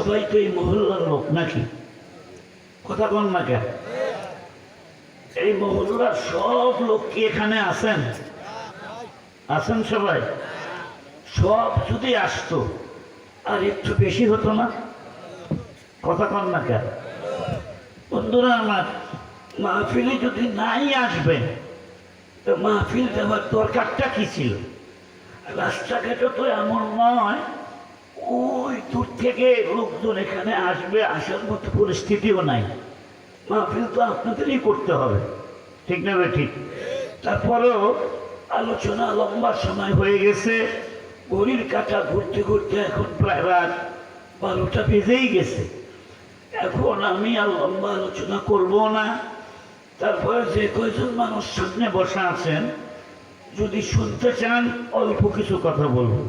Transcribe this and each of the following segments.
সবাই তো এই মহল্লার লোক নাকি? কথা বল না কেন? এই মহল্লার সব লোক কি এখানে আছেন? আছেন সবাই? সব যদি আসতো আর একটু বেশি হতো না? কথা কন না কেন? বন্ধুরা আমার, মাহফিলে যদি নাই আসবেন তো মাহফিল দেওয়ার দরকারটা কি ছিল? রাস্তাঘাটে তো এমন নয় ওই দূর থেকে লোকজন এখানে আসবে, আসার মতো পরিস্থিতিও নাই। মাহফিল তো আপনাদেরই করতে হবে, ঠিক না ভাই? ঠিক। তারপরেও আলোচনা লম্বা সময় হয়ে গেছে, ঘড়ির কাঁটা ঘুরতে ঘুরতে এখন প্রায় রাত 12টা বেজেই গেছে। এখন আমি আর লম্বা আলোচনা করব না। তারপরে যে কয়জন মানুষ সামনে বসা আছেন যদি শুনতে চান অল্প কিছু কথা বলবো।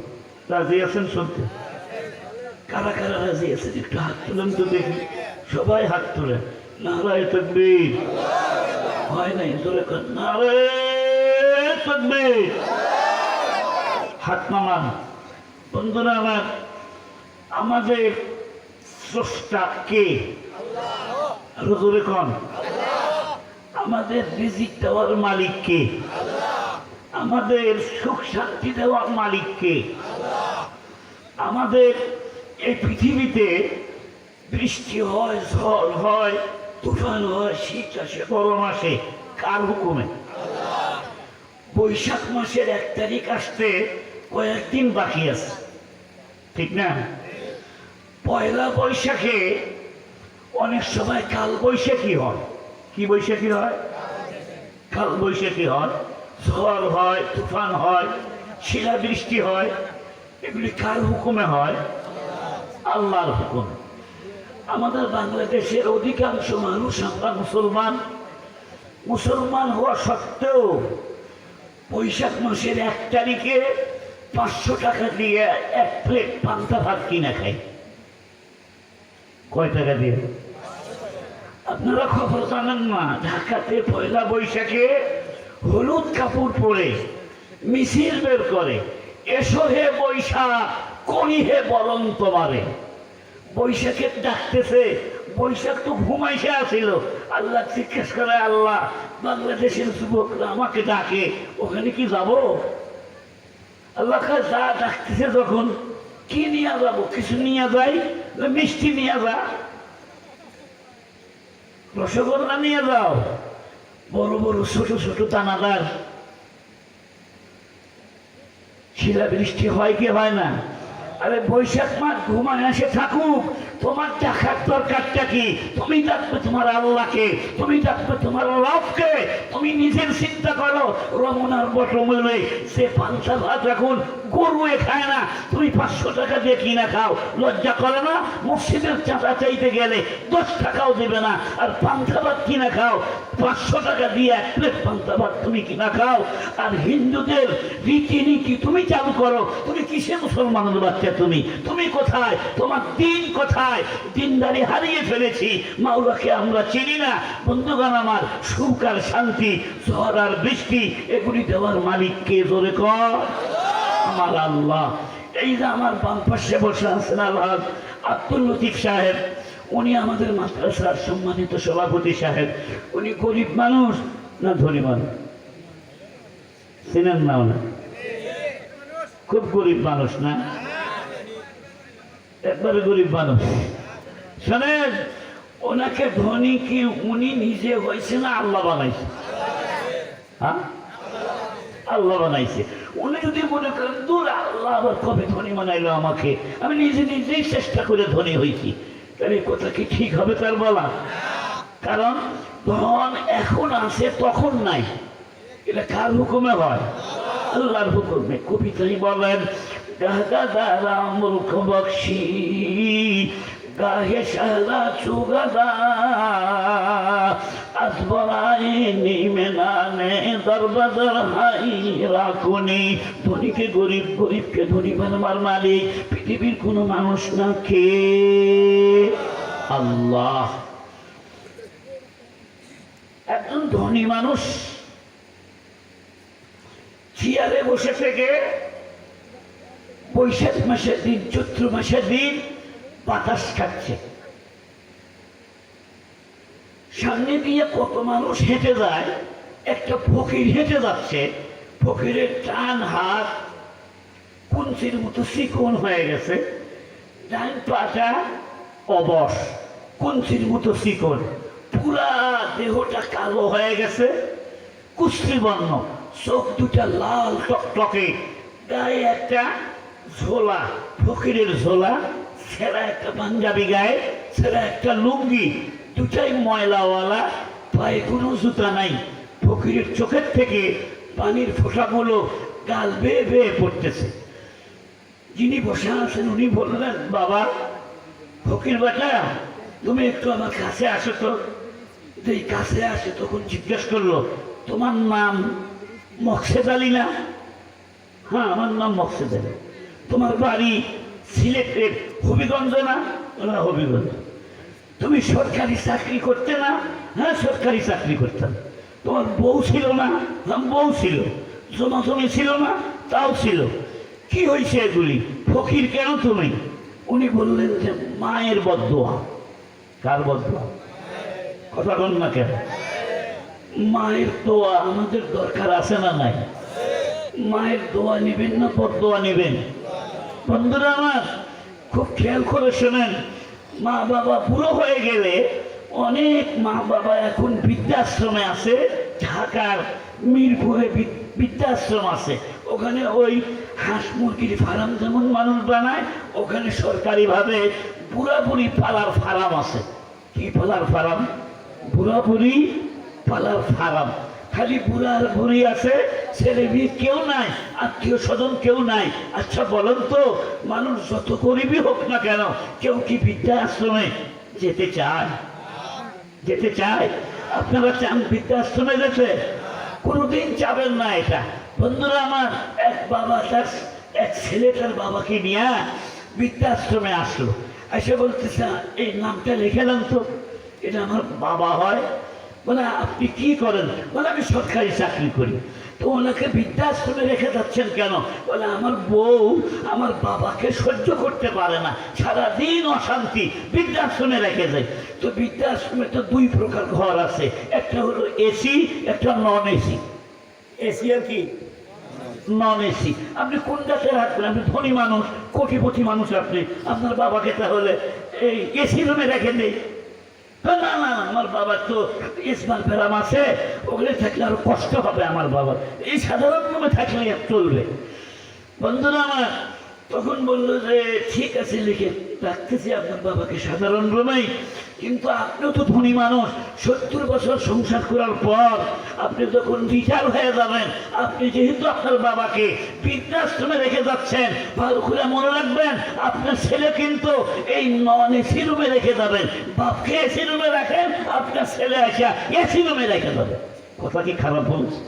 রাজি আছেন শুনতে? কারা কারা রাজি আছেন একটু হাত তুলেন তো দেখি। সবাই হাত তুলেন। নারায়ে তাকবীর। হয় নাই, জোরে কর নারায়ে তাকবীর। হাত নামান। বন্ধুরা আমার, আমাদের স্রষ্টা কে? আরো জোরে কন। আমাদের রিজিক দেওয়ার মালিক কে? আমাদের সুখ শান্তি দেওয়ার মালিক কে? আমাদের এই পৃথিবীতে বৃষ্টি হয়, ঝড় হয়, তুফান হয়, শীত আসে, গরম আসে, কার হুকুমে? বৈশাখ মাসের 1 তারিখ আসতে কয়েকদিন বাকি আছে, ঠিক না? পয়লা বৈশাখে অনেক সময় কাল বৈশাখী হয়। কি বৈশাখী হয়? কাল বৈশাখী হয়। ঝড় হয়, তুফান হয়, শিলাবৃষ্টি হয়। এগুলি কার হুকুমে হয়? আল্লাহর হুকুমে। আমাদের বাংলাদেশের অধিকাংশ মানুষ আমরা মুসলমান। মুসলমান হওয়া সত্ত্বেও বৈশাখ মাসের 1 তারিখে 500 টাকা দিয়ে 1 প্লেট পান্তা ভাত কিনে খাই। কয় টাকা দিয়ে? আপনারা খবর জানেন না? ঢাকাতে পয়লা বৈশাখে হলুদ কাপড় পরে মিছিল বের করে, এসো হে বৈশাখ, করি হে বরং তোমারে। বৈশাখে ডাকতেছে, বৈশাখ তো ঘুমাইছে আসিল। আল্লাহ জিজ্ঞেস করে, আল্লাহ বাংলাদেশের যুবকরা আমাকে ডাকে, ওখানে কি যাব? আল্লাহ যা ডাকতেছে যখন, কি নিয়ে যাবো? কিছু নিয়ে যাই, মিষ্টি নিয়ে যা, রসগোল্লা নিয়ে যাও, বড় বড় ছোট ছোট দানাদার। শিলাবৃষ্টি হয় কি হয় না? আরে বৈশাখ মাস ঘুমায় আসে থাকুক, তোমার দেখার দরকারটা কি? তুমি ডাকবে তোমার আল্লাহকে, তুমি ডাকবে তোমার রবকে। তুমি নিজের চিন্তা করো, রমনার বটমূলে সে পান্তা ভাত এখন গরুয়ে খায় না, তুমি 500 টাকা দিয়ে কিনা খাও। লজ্জা করে না? মসজিদের চাঁদা চাইতে গেলে 10 টাকাও দেবে না, আর পান্তা ভাত কিনা খাও 500 টাকা দিয়ে 1 প্লেট পান্তা ভাত তুমি কিনা খাও। আর হিন্দুদের রীতিনীতি তুমি চালু করো। তুমি কিসে মুসলমানের বাচ্চা? তুমি কোথায়? তোমার দিন কোথায়? দিনদারি হারিয়ে ফেলেছি, মাওলাকে আমরা চিনি না। বন্ধুগণ আমার, সুখ আর শান্তি, ঝড় আর বৃষ্টি এগুলি দেওয়ার মালিক কে? জোরে কর, আমার আল্লাহ। এই যে আমার বাম পাশে বসে আছেন আলহাজ আব্দুল লতিফ সাহেব, উনি আমাদের মাদ্রাসার সম্মানিত সভাপতি সাহেব। উনি গরিব মানুষ না ধনী মানুষ? চিনেন না? ওনা খুব গরিব মানুষ না? একবারে গরিব মানুষ। শোনেন, ওনাকে ধনী কি উনি নিজে হয়েছে না আল্লাহ বানাইছে? হ্যাঁ, আল্লাহ বানাইছে। উনি যদি মনে করেন দূর আল্লাহ আবার কবে ধনী বানাইলো আমাকে, আমি নিজে নিজেই চেষ্টা করে ধনী হয়েছি, তাহলে কথা কি ঠিক হবে তার বলা? কারণ ধন এখন আছে তখন নাই, এটা কার হুকুমে হয়? আল্লাহর হুকুমে। কবিতাই বলেন, গাদা মূর্খ বক্সি গাহে সারা চুগাদা আসবরাই নিমে নানে দরবাজার হাই রাখুনি। ধনীকে গরিব, গরিবকে ধনী বানাবার মালিক পৃথিবীর কোনো মানুষ না, কে? আল্লাহ। একজন ধনী মানুষ চেয়ারে বসে থেকে বৈশাখ মাসের দিন, চৈত্র মাসের দিন বাতাস খাচ্ছে। সামনে দিয়ে কত মানুষ হেঁটে যায়, একটা ফকির হেঁটে যাচ্ছে, ফকিরের ডান হাত কুঞ্চির মতো চিকন হয়ে গেছে, ডান পাটা অবশ, কুঞ্চির মতো চিকন, পুরা দেহটা কালো হয়ে গেছে, কুষ্টিবর্ণ, চোখ দুটা লাল টকটকে, গায়ে একটা ঝোলা, ফকিরের ঝোলা, ছেঁড়া একটা পাঞ্জাবি গায়ে, ছেঁড়া একটা লুঙ্গি, দুটাই ময়লাওয়ালা, পায়ে কোনো জুতা নাই। ফকিরের চোখের থেকে পানির ফোঁটাগুলো গাল বেয়ে বেয়ে পড়তেছে। যিনি বসে আছেন উনি বললেন, বাবা ফকির বেটা, তুমি একটু আমার কাছে আসো তো। এই কাছে আসে তখন জিজ্ঞেস করলো, তোমার নাম মকসেদ আলী না? হ্যাঁ, আমার নাম মকসেদ আলী। তোমার বাড়ি সিলেটের হবিগঞ্জ না? হবিগঞ্জ। তুমি সরকারি চাকরি করতে না? হ্যাঁ, সরকারি চাকরি করতাম। তোমার বউ ছিল না? হ্যাঁ, বউ ছিল। জমা জমি ছিল না? তাও ছিল। কি হয়েছে এগুলি? ফকির কেন তুমি? উনি বললেন যে মায়ের বদদোয়া। কার বদদোয়া? কথা বল না কেন? মায়ের দোয়া আমাদের দরকার আছে না নাই? মায়ের দোয়া নেবেন না বদদোয়া নেবেন? বন্ধুরা আমার, খুব খেয়াল করে শোনেন। মা বাবা বুড়ো হয়ে গেলে অনেক মা বাবা এখন বৃদ্ধাশ্রমে আছে। ঢাকার মিরপুরে বৃদ্ধাশ্রম আছে। ওখানে ওই হাঁস মুরগির ফার্ম যেমন মানুষ বানায়, ওখানে সরকারিভাবে বুড়া বুড়ি পালার ফার্ম আছে। কি পালার ফার্ম? বুড়া বুড়ি পালার ফার্ম। খালি বুড়ার বুড়ি আছে, ছেলে মেয়ে কেউ নাই, আত্মীয় স্বজন কেউ নাই। আচ্ছা বলেন তো, মানুষ যত গরিবই হোক না কেন, কেউ কি বৃদ্ধাশ্রমে যেতে চায়? যেতে চায়? আপনারা চান বৃদ্ধাশ্রমে যেতে? কোনোদিন যাবেন না এটা। বন্ধুরা আমার, এক বাবা তার এক ছেলে তার বাবাকে নিয়ে বৃদ্ধাশ্রমে আসলো। এসে বলতেছে, এই নামটা লিখে নেন তো, এটা আমার বাবা হয়। বলে, আপনি কি করেন? বলে, আমি সরকারি চাকরি করি। তো ওনাকে বৃদ্ধাশ্রমে রেখে যাচ্ছেন কেন? বলে, আমার বউ আমার বাবাকে সহ্য করতে পারে না, সারাদিন অশান্তি, বৃদ্ধাশ্রমে রেখে যায়। তো বৃদ্ধাশ্রমে তো দুই প্রকার ঘর আছে, একটা হলো এসি, একটা নন এসি। এসি আর কি নন এসি। আপনি কোনটাতে রাখবেন? আপনি ধনী মানুষ, কোটিপতি মানুষ, আপনি আপনার বাবাকে তাহলে এই এসি রুমে রেখে দেয়। না না না, আমার বাবার তো ইসমাল ফেরাম আছে, ওখানে থাকলে আরো কষ্ট হবে আমার বাবার, এই সাধারণ রুমে থাকলে চলবে। বন্ধুরা আমার, তখন বললো যে ঠিক আছে, লিখে রাখতেছি আপনার বাবাকে সাধারণ রুমেই। কিন্তু আপনিও তো ধনী মানুষ, 70 বছর সংসার করার পর আপনি যখন রিটায়ার হয়ে যাবেন, আপনি যেহেতু আপনার বাবাকে বৃদ্ধাশ্রমে রেখে যাচ্ছেন, ভালো করে মনে রাখবেন, আপনার ছেলে কিন্তু এই নন এসি রুমে রেখে যাবেন। বাপকে এসি রুমে রাখেন, আপনার ছেলে আসা এসি রুমে রেখে যাবে। কথা কি খারাপ বলছে?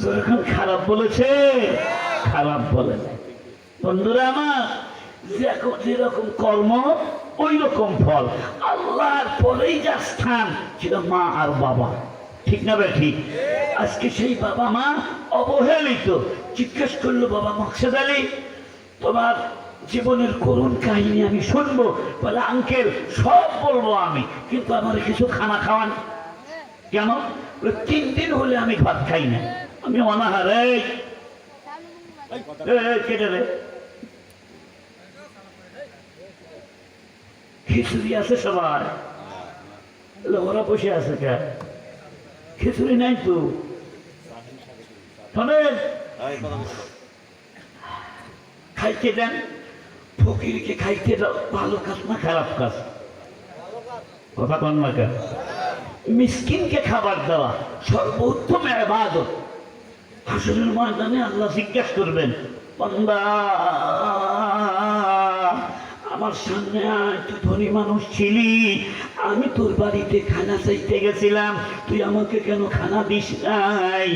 যখন খারাপ বলেছে, খারাপ বলে না। বন্ধুরা আমার, যেরকম কর্ম ওই রকম ফল। আল্লাহর পরেই যা স্থান সেটা মা আর বাবা, ঠিক না ভাই? ঠিক। আজকে সেই বাবা মা অবহেলিত। জিজ্ঞেস করলো, বাবা মকসেদ আলী, তোমার জীবনের করুণ কাহিনী আমি শুনবো। বলে, আঙ্কেল সব বলবো আমি, কিন্তু আমার কিছু খানা খাওয়ান। কেন? 3 দিন হলে আমি ভাত খাই না, আমি অনাহারে। কেটে রে, খিচুড়ি আছে সবার, ওরা বসে আছে কে? খিচুড়ি নাই তো। খাইতে দেন, ফকিরকে খাইতে দাও। ভালো কাজ না খারাপ কাজ? কথা কন না কেন? মিসকিনকে খাবার দেওয়া সর্বোত্তম ইবাদত। হাসরের ময়দানে আল্লাহ জিজ্ঞাসা করবেন, বান্দা আমার সামনে আয়, তুই ধনী মানুষ ছিলি, আমি তোর বাড়িতে খানা চাইতে গেছিলাম, তুই আমাকে কেন খানা দিস নাই?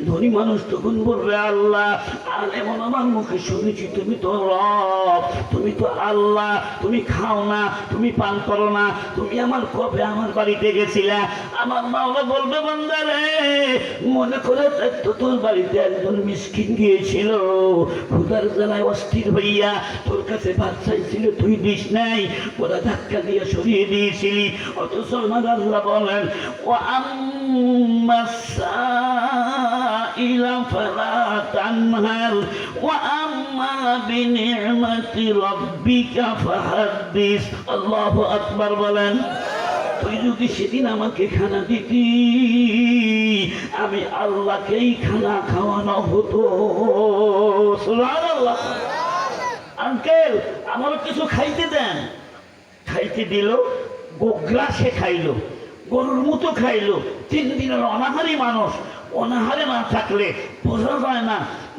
ধনী মানুষ তখন বলবে, আল্লাহ, আর এমন আমার মুখে শুনেছি তুমি তো রব, তুমি তো আল্লাহ, তুমি খাও না, তুমি পান করো না, তুমি আমার কবে আমার বাড়িতে গেছিলা? আমার মাওলা বলবে, বান্দা রে, মনে করে তো তোর বাড়িতে একজন মিসকিন গিয়েছিল, ক্ষুধার জ্বালায় অস্থির হইয়া তোর কাছে ভাত চাইছিল, তুই দিস নাই, ওরা ধাক্কা দিয়ে সরিয়ে দিয়েছিলি। অথচ আমার আল্লাহ বলেন ও আম্মাসাইলা ফালা তানহার ওয়া আম্মা বিনি'মাতি রাব্বিকা ফাহাদ্দিস। আল্লাহু আকবার বলেন। তুই যদি সেদিন আমাকে খানা দিতি, আমি আল্লাহকেই খানা খাওয়ানো হতো। সুবহানাল্লাহ। আঙ্কেল আমারও কিছু খাইতে দেন। খাইতে দিল, গোগ্রাসে খাইলো, গরুর মতো খাইলো। 3 দিনের অনাহারি মানুষ, অনাহারে না থাকলে বোঝা যায় না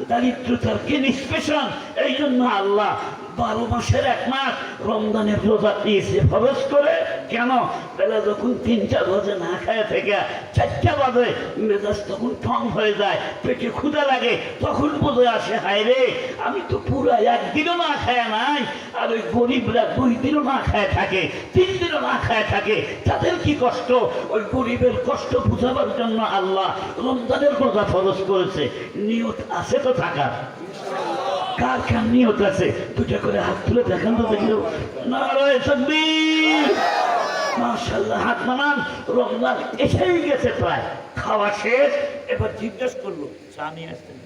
দারিদ্রতার কি নিষ্পেষণ। এই জন্য আল্লাহ 12 মাসের 1 মাস রমজানের রোজা দিয়েছে ফরজ করে। কেন? বেলা যখন 3টা বাজে না খায় থেকে 4টা বাজে মেজাজ তখন ঠং হয়ে যায়, পেটে ক্ষুধা লাগে, তখন বোঝে আসে হায় রে আমি তো পুরো 1 দিনও না খায় নাই, আর ওই গরিবরা 2 দিনও না খায় থাকে, 3 দিনও না খায় থাকে, তাদের কি কষ্ট। ওই গরিবের কষ্ট বুঝাবার জন্য আল্লাহ রমজানের রোজা ফরজ করেছে। নিয়ত আছে তো থাকার? কার কার নিয়ত আছে? 2টা করে হাত তুলে দেখান তো দেখি। নারায়ে তাকবীর। মাশাআল্লাহ, হাত নামান। রমজান এসেই গেছে, প্রায় খাওয়া শেষ। এবার জিজ্ঞেস করলো, চা নিয়ে আসতেন,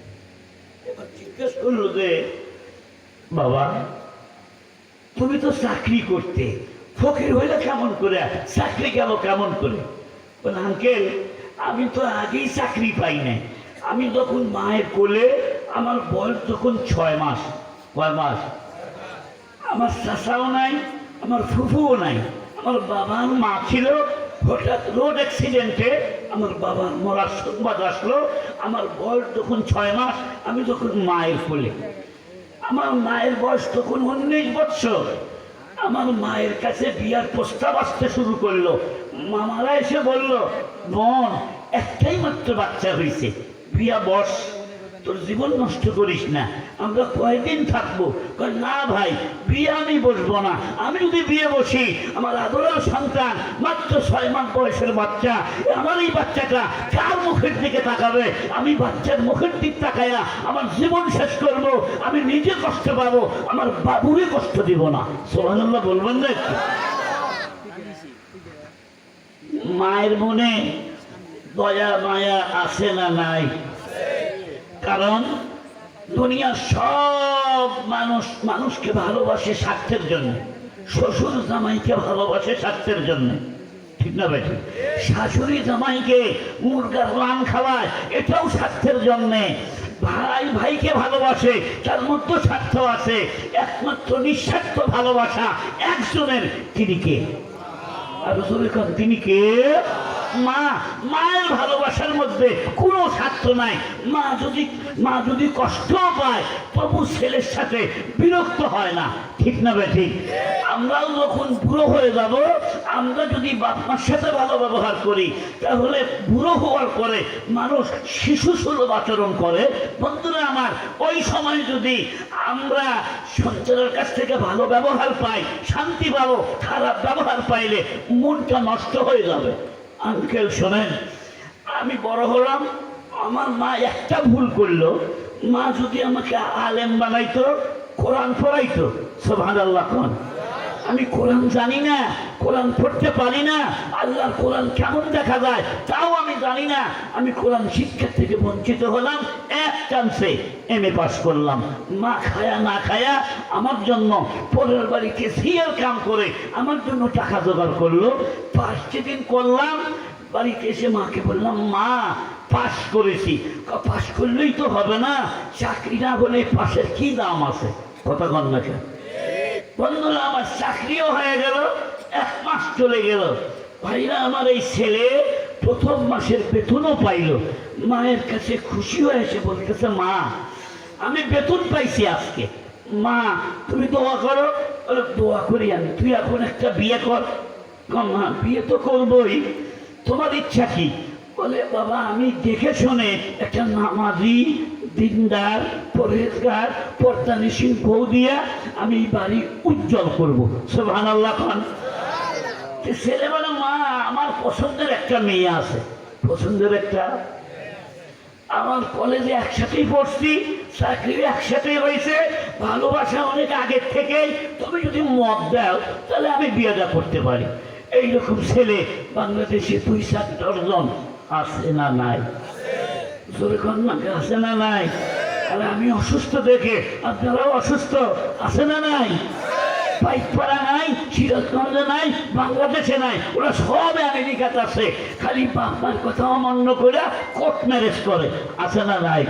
এবার জিজ্ঞেস করলো যে বাবা তুমি তো চাকরি করতে, ফকির হইলে কেমন করে, চাকরি গেল কেমন করে? বলে আঙ্কেল আমি তো আগেই চাকরি পাই নাই। আমি যখন মায়ের কোলে, আমার বয়স যখন 6 মাস। কয় মাস? আমার চাচাও নাই, আমার ফুফুও নাই। আমার বাবার মা ছিল, হঠাৎ রোড অ্যাক্সিডেন্টে আমার বাবার মরার সংবাদ আসলো। আমার বয়স যখন 6 মাস, আমি যখন মায়ের কোলে। আমার মায়ের বয়স তখন 19 বছর। আমার মায়ের কাছে বিয়ার প্রস্তাব আসতে শুরু করলো। মামারা এসে বলল বোন একটাই মাত্র বাচ্চা হয়েছে, বিয়া বস, তোর জীবন নষ্ট করিস না, আমরা কয়দিন থাকবো। না ভাই বিয়ে আমি বসবো না, আমি যদি বিয়ে বসি আমার আদরের সন্তান মাত্র 6 মাস বয়সের বাচ্চা, আমার এই বাচ্চাটা কার মুখের দিকে তাকাবে? আমি বাচ্চার মুখের দিক তাকায়া আমার জীবন শেষ করব, আমি নিজে কষ্ট পাবো, আমার বাবুরে কষ্ট দিব না। সুবহানাল্লাহ বলবেন না একটু? মায়ের মনে দয়া মায়া আছে না নাই? কারণ দুনিয়ার সব মানুষ মানুষকে ভালোবাসে স্বার্থের জন্য। শ্বশুর জামাইকে ভালোবাসে স্বার্থের জন্য, ঠিক না ভাই? শাশুড়ি জামাইকে মুরগার রান খাওয়ায়, এটাও স্বার্থের জন্যে। ভাই ভাইকে ভালোবাসে, তার মধ্যে স্বার্থ আছে। একমাত্র নিঃস্বার্থ ভালোবাসা একজনের, তিনি কে? আর তিনি কে? মা। মায়ের ভালোবাসার মধ্যে কোনো স্বার্থ নাই। মা যদি কষ্ট পায় তবু ছেলের সাথে বিরক্ত হয় না, ঠিক না ভাই? ঠিক। আমরাও যখন বুড়ো হয়ে যাব, আমরা যদি বাপ মার সাথে ভালো ব্যবহার করি, তাহলে বুড়ো হওয়ার পরে মানুষ শিশু সুলভ আচরণ করে। বন্ধুরা আমার, ওই সময় যদি আমরা সন্তানের কাছ থেকে ভালো ব্যবহার পাই, শান্তি পাবো। খারাপ ব্যবহার পাইলে মনটা নষ্ট হয়ে যাবে। আঙ্কেল শোনেন, আমি বড় হলাম, আমার মা একটা ভুল করলো। মা যদি আমাকে আলেম বানাইতো, কোরআন পড়াইতো, সুবহানাল্লাহ কোন, আমি কোরআন জানি না, কোরআন পড়তে পারি না, আল্লাহর কোরআন কেমন দেখা যায় তাও আমি জানি না। আমি কোরআন শিক্ষা থেকে বঞ্চিত হলাম। এক চান্সে MA পাস করলাম। মা খায়া না খায়া আমার জন্য পরের বাড়িতে সিএল কাম করে আমার জন্য টাকা জোগাড় করলো। পাস যেদিন করলাম, বাড়িতে এসে মাকে বললাম মা পাস করেছি। পাস করলেই তো হবে না, চাকরি না হলে পাশের কি দাম আছে? কথা কন না কেন? বন্ধুরা আমার চাকরিও হয়ে গেল, 1 মাস চলে গেল। ভাইরা আমার, এই ছেলে 1ম মাসের বেতনও পাইল। মায়ের কাছে খুশি হয়ে এসে বলতেছে মা আমি বেতন পাইছি আজকে। মা তুমি দোয়া করো। দোয়া করি আমি, তুই এখন একটা বিয়ে কর। মা বিয়ে তো করবই, তোমার ইচ্ছা কি? বলে বাবা আমি দেখে শুনে একটা নামাজি, দিনদার, পরহেজগার, পর্দানিসীন বউ দিয়া আমি বাড়ি উজ্জ্বল করবো। সুবহানাল্লাহ খান। ছেলে বলে মা আমার পছন্দের একটা মেয়ে আছে। পছন্দের একটা? আমার কলেজে একসাথেই পড়ছি, চাকরি একসাথেই হয়েছে, ভালোবাসা অনেক আগের থেকেই। তুমি যদি মত দাও তাহলে আমি বিয়েটা করতে পারি। এইরকম ছেলে বাংলাদেশে 2-4 ডজন আছে না নাই? জোরে কন্যাকে আছে না নাই? আর আমি অসুস্থ দেখে আপনারাও অসুস্থ, আছে না নাই? পাইকপাড়া নাই, সিরাজগঞ্জে নাই, বাংলাদেশে নাই, ওরা সব আমেরিকাতে আছে। খালি বাপমার কথা অমান্য করে কোর্ট ম্যারেজ করে, আছে না নাই?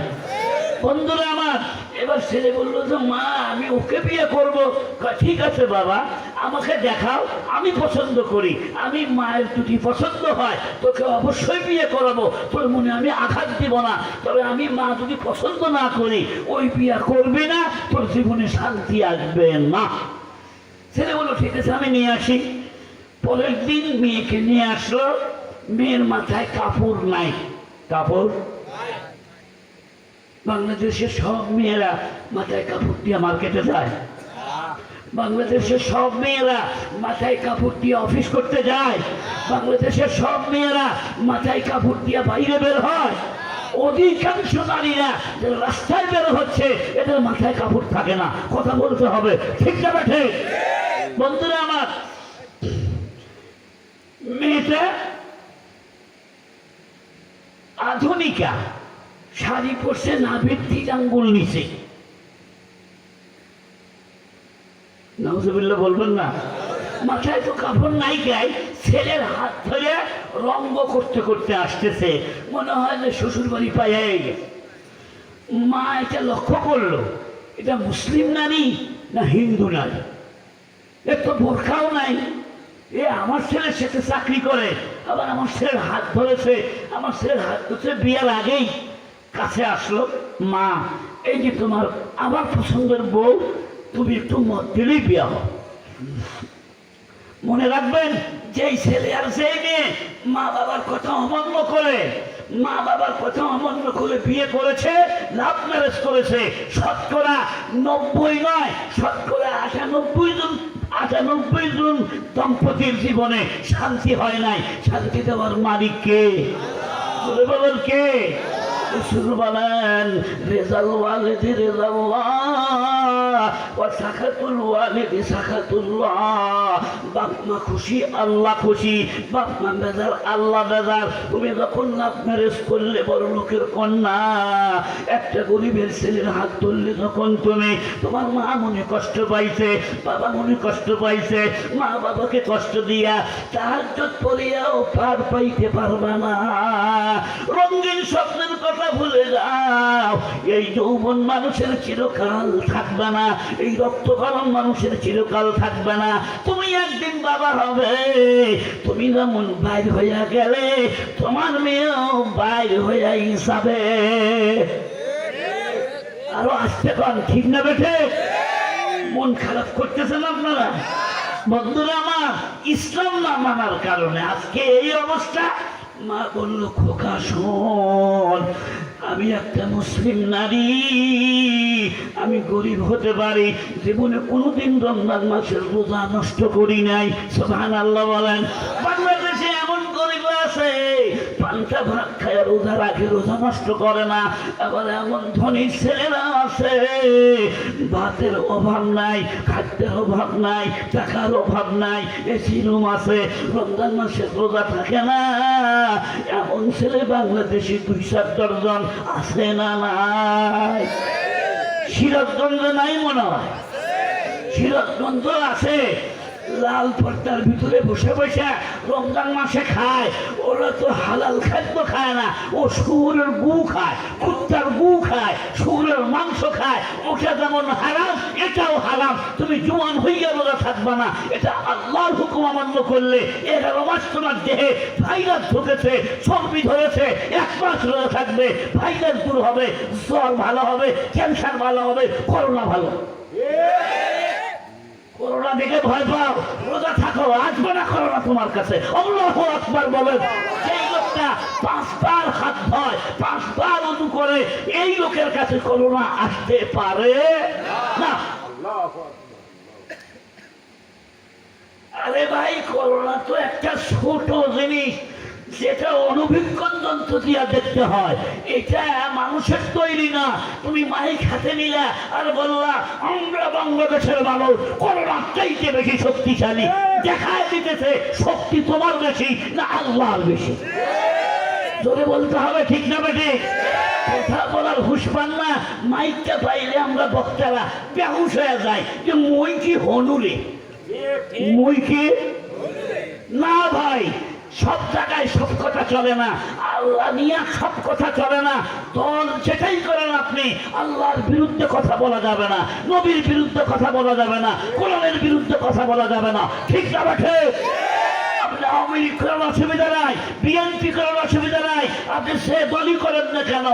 বন্ধুরা আমার, এবার ছেলে বললো যে মা আমি ওকে বিয়ে করব। ঠিক আছে বাবা, আমাকে দেখাও, আমি পছন্দ করি। আমি মায়ের যদি পছন্দ হয় তোকে অবশ্যই বিয়ে করাবো, তোর মনে আমি আঘাত দিব না। তবে আমি মা যদি পছন্দ না করি ওই বিয়ে করবি না, তোর জীবনে শান্তি আসবে না। ছেলে বললো ঠিক আছে আমি নিয়ে আসি। পরের দিন মেয়েকে নিয়ে আসলো। মেয়ের মাথায় কাপড় নাই। কাপড় বাংলাদেশের সব মেয়েরা মাথায় কাপড় দিয়ে মার্কেটে যায়। বাংলাদেশের সব মেয়েরা মাথায় কাপড় দিয়ে অফিস করতে যায়। বাংলাদেশের সব মেয়েরা মাথায় কাপড় দিয়ে বাইরে বের হয়। অধিকাংশ নারীরা রাস্তায় বের হচ্ছে, এদের মাথায় কাপড় থাকে না। কথা বলতে হবে, ঠিক না ঠিক? বন্ধুরা আমার, মেয়েটা আধুনিকা, শাড়ি পরছে নাভির 3 আঙ্গুল নিচে। নাউজুবিল্লাহ বলবেন না? মাথায় তো কাপড় নাই গায়ে। ছেলের হাত ধরে রঙ্গ করতে করতে আসতেছে, মনে হয় যে শ্বশুর বাড়ি পায়ে গেছে। মা এটা লক্ষ্য করলো, এটা মুসলিম নারী না হিন্দু নারী? এর তো বোরখাও নাই। এ আমার ছেলের সাথে চাকরি করে, আবার আমার ছেলের হাত ধরেছে। আমার ছেলের হাত ধরেছে বিয়ার আগেই কাছে আসলো। মা এই যে তোমার আমার পছন্দের বউ, তুমি একটু মত দিলেই বিয়া হও। মনে রাখবেন, যেই ছেলে আর যেই মেয়ে মা বাবার কথা অমান্য করে, মা বাবার কথা অমান্য করে বিয়ে করেছে, লাভ ম্যারেজ করেছে, শতকরা 90 নয়, শতকরা 98 জন দম্পতির জীবনে শান্তি হয় নাই। শান্তি দেওয়ার মালিক কে? বলেন কে? শুধু বলেন রেজাল ওয়ালিদি রেজাল্লাহ ওয়া সাখাতুল ওয়ালিদি সাখাতুল্লাহ। বাপ মা খুশি, আল্লাহ খুশি। বাপ মা বেজার, আল্লাহ বেজার। তুমি যখন লাভ ম্যারেজ করলে বড় লোকের কন্যা, একটা গরিবের ছেলের হাত ধরলে যখন তুমি, তোমার মা মনে কষ্ট পাইছে, বাবা মনে কষ্ট পাইছে। মা বাবাকে কষ্ট দিয়া তাহাজ্জুদ পড়িয়াও পার পাইতে পারবা না। রঙিন স্বপ্নের কথা ভুলে যাও। এই যৌবন মানুষের চিরকাল থাকবে না, এই রক্ত গরম মানুষের চিরকাল থাকবে না। তুমি একদিন বাবা হবে। তুমি যেমন বাইর হইয়া গেলে, তোমার মেয়েও বাইর হইয়াই যাবে। আরো আসতে পান, ঠিক না বেঠে? মন খারাপ করতেছেন আপনারা? বন্ধুরা আমার, ইসলাম না মানার কারণে আজকে এই অবস্থা। মা বলল খোকা শোন, আমি একটা মুসলিম নারী, আমি গরিব হতে পারি, জীবনে কোনোদিন রমজান মাসের রোজা নষ্ট করি নাই। সুবহানাল্লাহ বলেন। বাংলাদেশে এমন গরিব আছে পান্তা ভাত খায় রোজা রাখে, রোজা নষ্ট করে না। আবার এমন ধনী ছেলেরা আছে ভাতের অভাব নাই, খাদ্যের অভাব নাই, টাকার অভাব নাই, এসি রুম আছে, রমজান মাসে রোজা থাকে না। এমন ছেলে বাংলাদেশে 2-4 ডজন আছে না নাই? সিরাজগঞ্জে নাই মনে হয়? সিরাজগঞ্জ আছে। লাল পর্দার ভিতরে বসে বসে রমজান মাসে খায়। ওরা তো হালাল খাদ্য খায় না, ও শুয়োরের গু খায়, কুত্তার গু খায়, শুয়োরের মাংস খায়। ওটা যেমন হারাম, এটাও হারাম। তুমি জোয়ান হইয়া রোজা থাকবা না, এটা আল্লাহর হুকুম অমান্য করলে 11 মাস তোমার দেহে ভাইরাস ঢুকেছে, চর্বি ধরেছে। 1 মাস রোজা থাকবে, ভাইরাস দূর হবে, জ্বর ভালো হবে, ক্যান্সার ভালো হবে, করোনা ভালো। করোনা দেখে ভয় পাও, রোজা থাকো, আসবে না করোনা তোমার কাছে। আল্লাহু আকবার বলেন। সেই লোকটা 5 বার হাত ধোয়, 5 বার ওযু করে, এই লোকের কাছে করোনা আসতে পারে না। আরে ভাই, করোনা তো একটা ছোট জিনিস, যেটা অনভিজ্ঞ যন্ত্র দিয়া দেখতে হয়, এটা মানুষের তৈরি না। তুমি মাইক হাতে নিলা আর বললা আমরা বাংলাদেশের মানুষ করোনার চাইতে বেশি শক্তিশালী, দেখায় দিতেছে শক্তি তোমার বেশি না আল্লাহর বেশি। জোরে বলতে হবে, ঠিক না বেটি? কথা বলার হুঁশ পান না, মাইকটা পাইলে আমরা বক্তারা বেহুশ হয়ে যায় যে মই কি হনুরে, মই কি না ভাই। সব জায়গায় সব কথা চলে না, আল্লাহ নিয়ে সব কথা চলে না। দল যেটাই করেন আপনি, আল্লাহর বিরুদ্ধে কথা বলা যাবে না, নবীর বিরুদ্ধে কথা বলা যাবে না, কোরআনের বিরুদ্ধে কথা বলা যাবে না, ঠিক না বেঠে? আপনি আওয়ামী লীগ করার অসুবিধা নাই, বিএনপি করার অসুবিধা নাই, আপনি সে দলই করেন না কেন,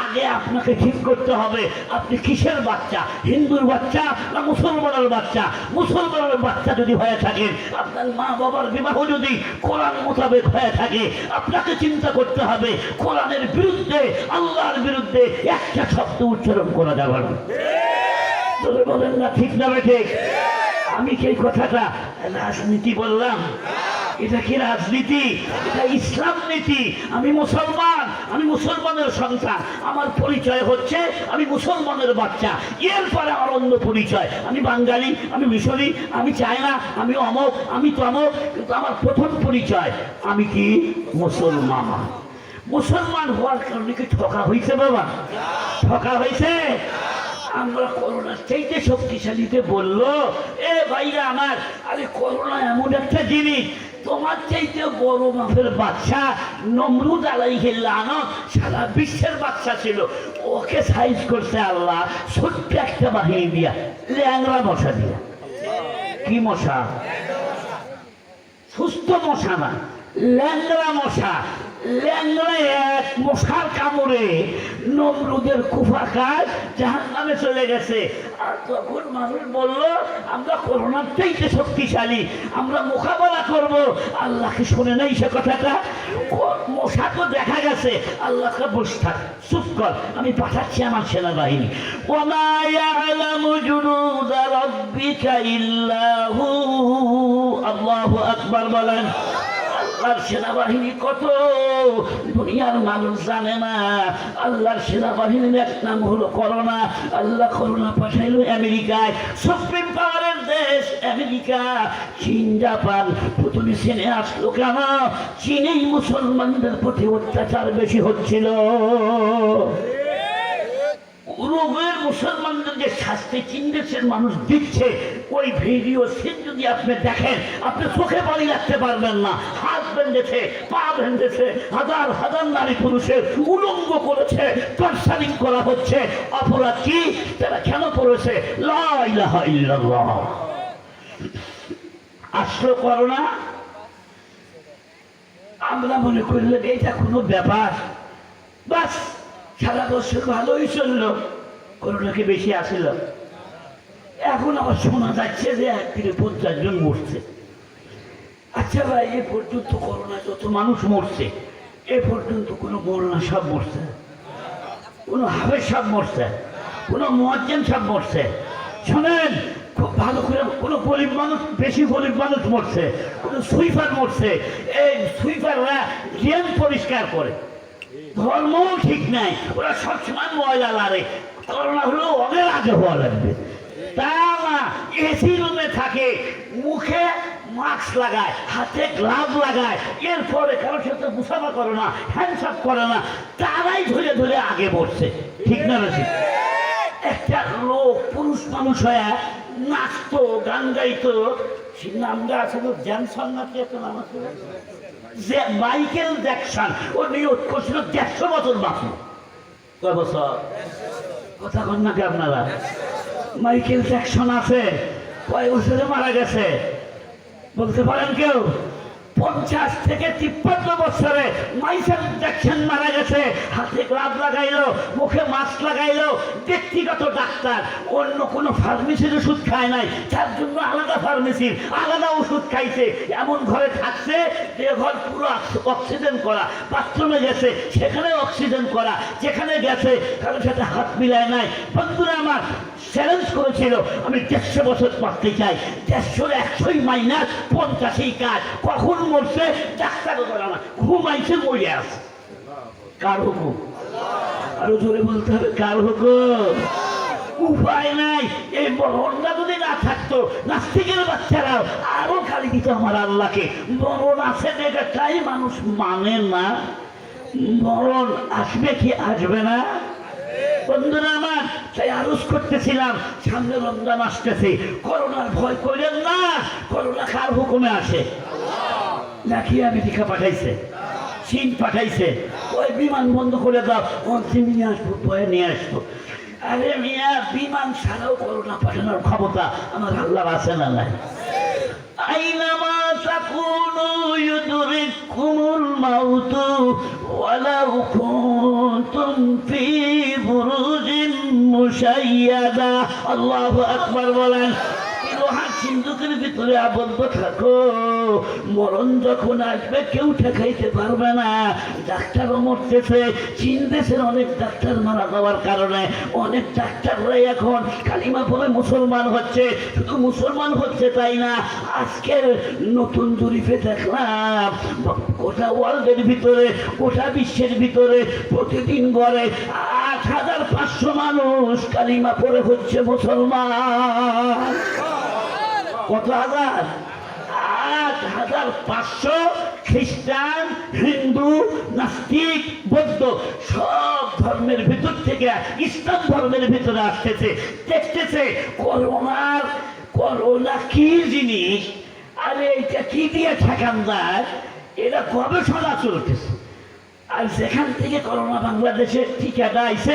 আগে আপনাকে ঠিক করতে হবে আপনি কিসের বাচ্চা, হিন্দুর বাচ্চা না মুসলমানের বাচ্চা। মুসলমানের বাচ্চা যদি হয়ে থাকেন, আপনার মা বাবার বিবাহ যদি কোরআন মোতাবেক হয়ে থাকে, আপনাকে চিন্তা করতে হবে কোরআনের বিরুদ্ধে, আল্লাহর বিরুদ্ধে একটা শব্দ উচ্চারণ করা যাবে না। বলেন না, ঠিক না ঠিক? আমি কি কথাটা রাজনীতি বললাম? এটা কি রাজনীতি? এটা ইসলাম নীতি। আমি মুসলমান, আমি মুসলমানের সন্তান, আমার পরিচয় হচ্ছে আমি মুসলমানের বাচ্চা। এরপরে আমার অন্য পরিচয়, আমি বাঙালি, আমি মিশরি, আমি চায়না, আমি অমক, আমি তমক, কিন্তু আমার প্রথম পরিচয় আমি কি মুসলমান। মুসলমান হওয়ার কারণে কি ঠকা হয়েছে বাবা? ঠকা হয়েছে? আমরা করোনার চাইতে শক্তিশালীতে বললো, এ ভাইরা আমার, আরে করোনা এমন একটা জিনিস, তোমার চাইতে বড় মাপের বাচ্চা নমরুদ আলাইহিস লানত সারা বিশ্বের বাচ্চা ছিল, ওকে সাইজ করছে আল্লাহ ছোট্ট একটা বাহিনী দিয়া, ল্যাংড়া মশা দিয়া। কি মশা? সুস্থ মশা না, ল্যাংড়া মশা। ল্যাংড়া এক মশার কামড়ে নমরুদের কুফাকার জাহান্নামে চলে গেছে। আর তখন মানুষ বলল আমরা করোনার চাইতে শক্তিশালী, আমরা মোকাবেলা করব। আল্লাহকে শুনে নাই সে কথাটা? মশা তো দেখা গেছে, আল্লাহকে বসে থাক, চুপ কর, আমি পাঠাচ্ছি আমার সেনাবাহিনী। ওমা ইয়ালামু জুনুদা রাব্বিকা ইল্লা হু। আল্লাহু আকবার বলেন। আল্লাহর সেনাবাহিনী কত দুনিয়ার মানুষ জানে না। আল্লাহর সেনাবাহিনীর এক নাম হলো করোনা। আল্লাহ করোনা পাঠাইলো আমেরিকায়, সুপ্রিম পাওয়ারের দেশ আমেরিকা। চীন, জাপান প্রথমে চীনে আসলো কেন? চীনেই মুসলমানদের প্রতি অত্যাচার বেশি হচ্ছিল। রোগের মুসলমানদের যে শাস্তি চীন দেশের মানুষ দিচ্ছে, ওই ভিডিও সিন যদি আপনি দেখেন, আপনি চোখে পানি রাখতে পারবেন না। হাত বেঁধেছে, পা বেঁধেছে, হাজার হাজার নারী পুরুষের উলঙ্গ করেছে, টর্চারিং করা হচ্ছে। অপরাধ কি? তারা কেন করেছে? লা ইলাহা ইল্লাল্লাহ। আসলো করোনা, আমরা মনে করলেন এটা কোনো ব্যাপার, বাস সারা বছর ভালোই চললো, করোনাকে বেশি আসিল। এখন আবার শোনা যাচ্ছে যে একদিনে 50 জন মরছে। আচ্ছা ভাই, এ পর্যন্ত করোনা যত মানুষ মরছে, এ পর্যন্ত কোনো মরনা সব মরছে, কোনো হাফেজ সব মরছে, কোনো মুয়াজ্জিন সব মরছে? শোনেন খুব ভালো করে, কোনো গরিব মানুষ, বেশি গরিব মানুষ মরছে, কোনো সুইপার মরছে। এই সুইপাররা ড্রেন পরিষ্কার করে, ধর্মও ঠিক নাই, ওরা সবসময় ময়লা লারে। করোনা হলেও অনেক আগে হওয়া লাগবে। তা না, এসি রুমে থাকে, মুখে মাস্ক লাগায়, হাতে গ্লাভ লাগায়, এরপরে কারোর সাথে মুসাফা করে না, হ্যান্ডসাপ করে না, তারাই ধরে ধরে আগে বসছে। ঠিক না বেশি? একটা লোক পুরুষ মানুষ হয়ে নাচতো, গান গাইতো, সে নামটা আছে তো জ্যানসন নাকি একটা নাম আছে, যে মাইকেল জ্যাকসন। ও নিয়োগ করছিল 150 বছর বাঁচল। কয় বছর? কথা কন নাকি আপনারা? মাইকেল জ্যাকসন আছে, কয় বছরে মারা গেছে বলতে পারেন কেউ? 50 থেকে 53 বছরে মাইকেল জ্যাকসন মারা গেছে। হাতে গ্লাভ লাগাইলো, মুখে মাস্ক লাগাইলো, ব্যক্তিগত ডাক্তার, অন্য কোনো ফার্মেসির ওষুধ খায় নাই, তার জন্য আলাদা ফার্মেসির আলাদা ওষুধ খাইছে। এমন ঘরে থাকছে যে ঘর পুরো অক্সিজেন করা, বাথরুমে গেছে সেখানে অক্সিজেন করা, যেখানে গেছে কারোর সাথে হাত মিলায় নাই। বন্ধুরা আমার, চ্যালেঞ্জ করেছিল আমি 150 বছর বাঁচতে চাই। 150 100 মাইনাস 50 কাজ, কখন মরছে, ডাক্তারও করে না, ঘুমাইছে, মরে আছে। কার হুকুম? আরো জোরে বলতে হবে, কার হুকুম? উপায় নাই। এই মরণটা যদি না থাকতো, নাস্তিকের বাচ্চারাও আরো গালি দিত আমার আল্লাহকে। মরণ আছে দেখাটাই মানুষ মানে না। মরণ আসবে কি আসবে না? বন্ধুরা আমার, তাই আরজ করতেছিলাম, সামনে রমজান আসতেছে, করোনার ভয় করেন না। করোনা কার হুকুমে আসে? নাকি আমেরিকা পাঠাইছে, চীন পাঠাইছে, ওই বিমান বন্ধ করে দাও, অন্তিম নিয়ে আসবো, ভয়ে নিয়ে আসবো। আরে মিয়া, বিমান ছাড়াও করোনা পাঠানোর ক্ষমতা আমার আল্লাহর আছে না নাই? আইনামা তাকুনু ইউদরিকুমুল মাউতু ওয়ালাউ কুনতুম ফি বুরুজিন মুশাইয়াদা। আল্লাহু আকবার বলেন। লোহার সিন্ধুকের ভিতরে আবদ্ধ থাকো, মরণ যখন আসবে কেউ ঠেকাইতে পারবে না। ডাক্তারও মরতেছে, চীন দেশের অনেক ডাক্তার মারা যাওয়ার কারণে অনেক ডাক্তাররাই এখন কালিমা পড়ে মুসলমান হচ্ছে। শুধু মুসলমান হচ্ছে তাই না, আজকের নতুন জরিপে দেখলাম গোটা ওয়ার্ল্ডের ভিতরে, গোটা বিশ্বের ভিতরে প্রতিদিন গড়ে ৮,৫০০ মানুষ কালিমা পড়ে হচ্ছে মুসলমান। কত হাজার? ৮,৫০০। খ্রিস্টান, হিন্দু, নাস্তিক, বৌদ্ধ সব ধর্মের ভিতর থেকে ইসলাম ধর্মের ভিতরে আসতেছে, দেখতেছে করোনা কি জিনিস, আরে এটা কি দিয়ে ঠেকান যায়, এটা গবেষণা চলতেছে। আর যেখান থেকে করোনা বাংলাদেশের টিকাটা আইছে,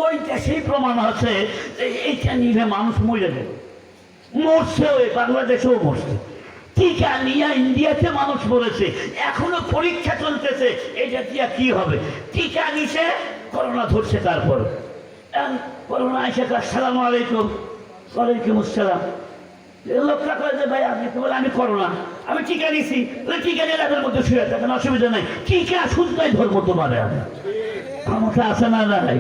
ওই দেশেই প্রমাণ হচ্ছে যে এইটা নিলে মানুষ মরে যাবে। মরছে, ওই বাংলাদেশেও মরছে। টিকা নিয়ে ইন্ডিয়াতে মানুষ মরেছে, এখনো পরীক্ষা চলতেছে এটা দিয়া কি হবে। টিকা নিছে, করোনা ধরছে। তারপর করোনা এসে, আসসালামু আলাইকুম। ওয়ালাইকুম আসসালাম। লোকটা কয়ে যে ভাই আপনি তো বলে আমি করোনা, আমি টিকা নিছি। টিকা নিয়ে তাদের মধ্যে শুয়ে থাকেন, অসুবিধা নাই। টিকা শুনতেই ধর্ম তোমার ক্ষমতা আছে না নাই?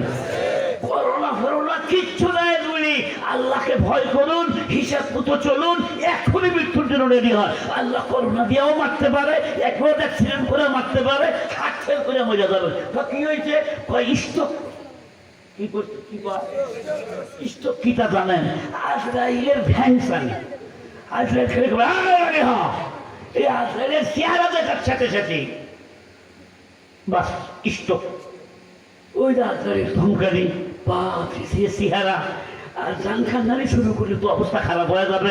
করোনা ফরোনা কিচ্ছু নাই বলি, আল্লাহকে ভয় করুন, হিসাব মতো চলুন, এখনই মৃত্যুর জন্য রেডি হয়। আল্লাহ করোনা দিয়েও মারতে পারে, একবার অ্যাক্সিডেন্ট করে মারতে পারে, হার্ট ফেল করে মরে যাবে। তো কি হয়েছে? স্ট্রোক। কি করছে? কি স্ট্রোক কিটা জানেন? আজরাইলের ভ্যাংসান। আজরাইল খেলে এই আজরাইলের চেহারা দেখার সাথে সাথে বাস স্ট্রোক। ওই রাজধানীর ধমকানি, বাপ চেহারা, আর জান খানদানি শুরু করলে তো অবস্থা খারাপ হয়ে যাবে।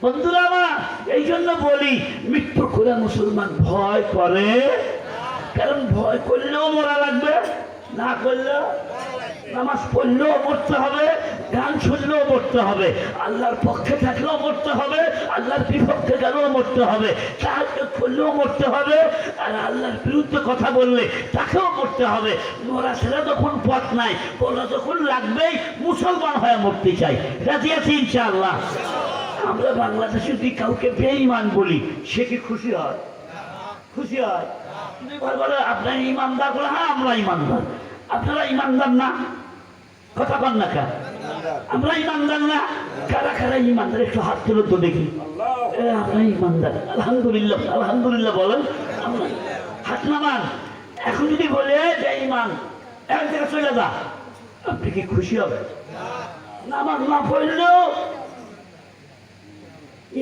বন্ধুরা আমার, এই জন্য বলি, মৃত্যু করে মুসলমান ভয় করে, কারণ ভয় করলেও মরা লাগবে, না করলেও, নামাজ পড়লেও মরতে হবে, গান শুনলেও মরতে হবে, আল্লাহর পক্ষে থাকলেও মরতে হবে, আল্লাহর বিপক্ষে গেলেও মরতে হবে, সাহায্য করলেও মরতে হবে, আর আল্লাহর বিরুদ্ধে কথা বললে তাকেও মরতে হবে। মরা ছেড়ে যখন পথ নাই, বলা যখন লাগবেই, মুসলমান হয়ে মরতে চাই। রাজি আছি ইনশাআল্লাহ? আমরা বাংলাদেশে যদি কাউকে বেঈমান বলি, সে কি খুশি হয়? খুশি হয়? বলে আপনার ইমানদার, বলে হ্যাঁ আমরা ইমানদার। আপনারা ইমানদার না? কথা বল না কেন? আমরা ইমানদার না? কারা কারা ইমানদার একটু হাত তুলে তো দেখি। আমরা ইমানদার, আলহামদুলিল্লাহ। আলহামদুলিল্লাহ বলেন। হাত নামান। এখন যদি বলে যে ইমান, এক জায়গায় চলে যা, আপনি কি খুশি হবে? নামাজ না পড়লেও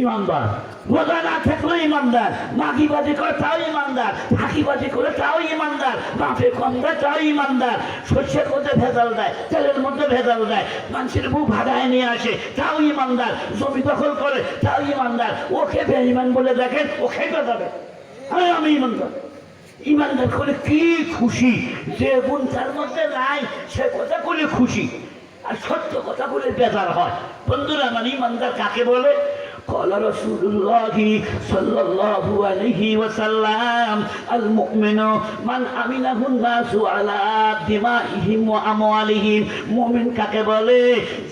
ইমানদার, রোজা না থাকলে ইমানদার, মাগিবাজি করে তাও ইমানদার, ফাঁকিবাজি করে তাও ইমানদার, বাপে কম দেয় তাও ইমানদার, শস্যের মধ্যে ভেজাল দেয়, তেলের মধ্যে ভেজাল দেয়, মানুষের বউ ভাড়ায় নিয়ে আসে তাও ইমানদার, জমি দখল করে তাও ইমানদার। ওকে বেঈমান বলে দেখেন, ও খেতে যাবে। আমি ইমানদার। ইমানদার করে কি খুশি, যে গুণ তার মধ্যে নাই সে কথা বলে খুশি, আর সত্য কথা বলে বেজার হয়। বন্ধুরা, মানে ইমানদার কাকে বলে? قال رسول الله صلى الله عليه وسلم المؤمن من أمنه الناس على دمائهم وأموالهم। মুমিন কাকে বলে?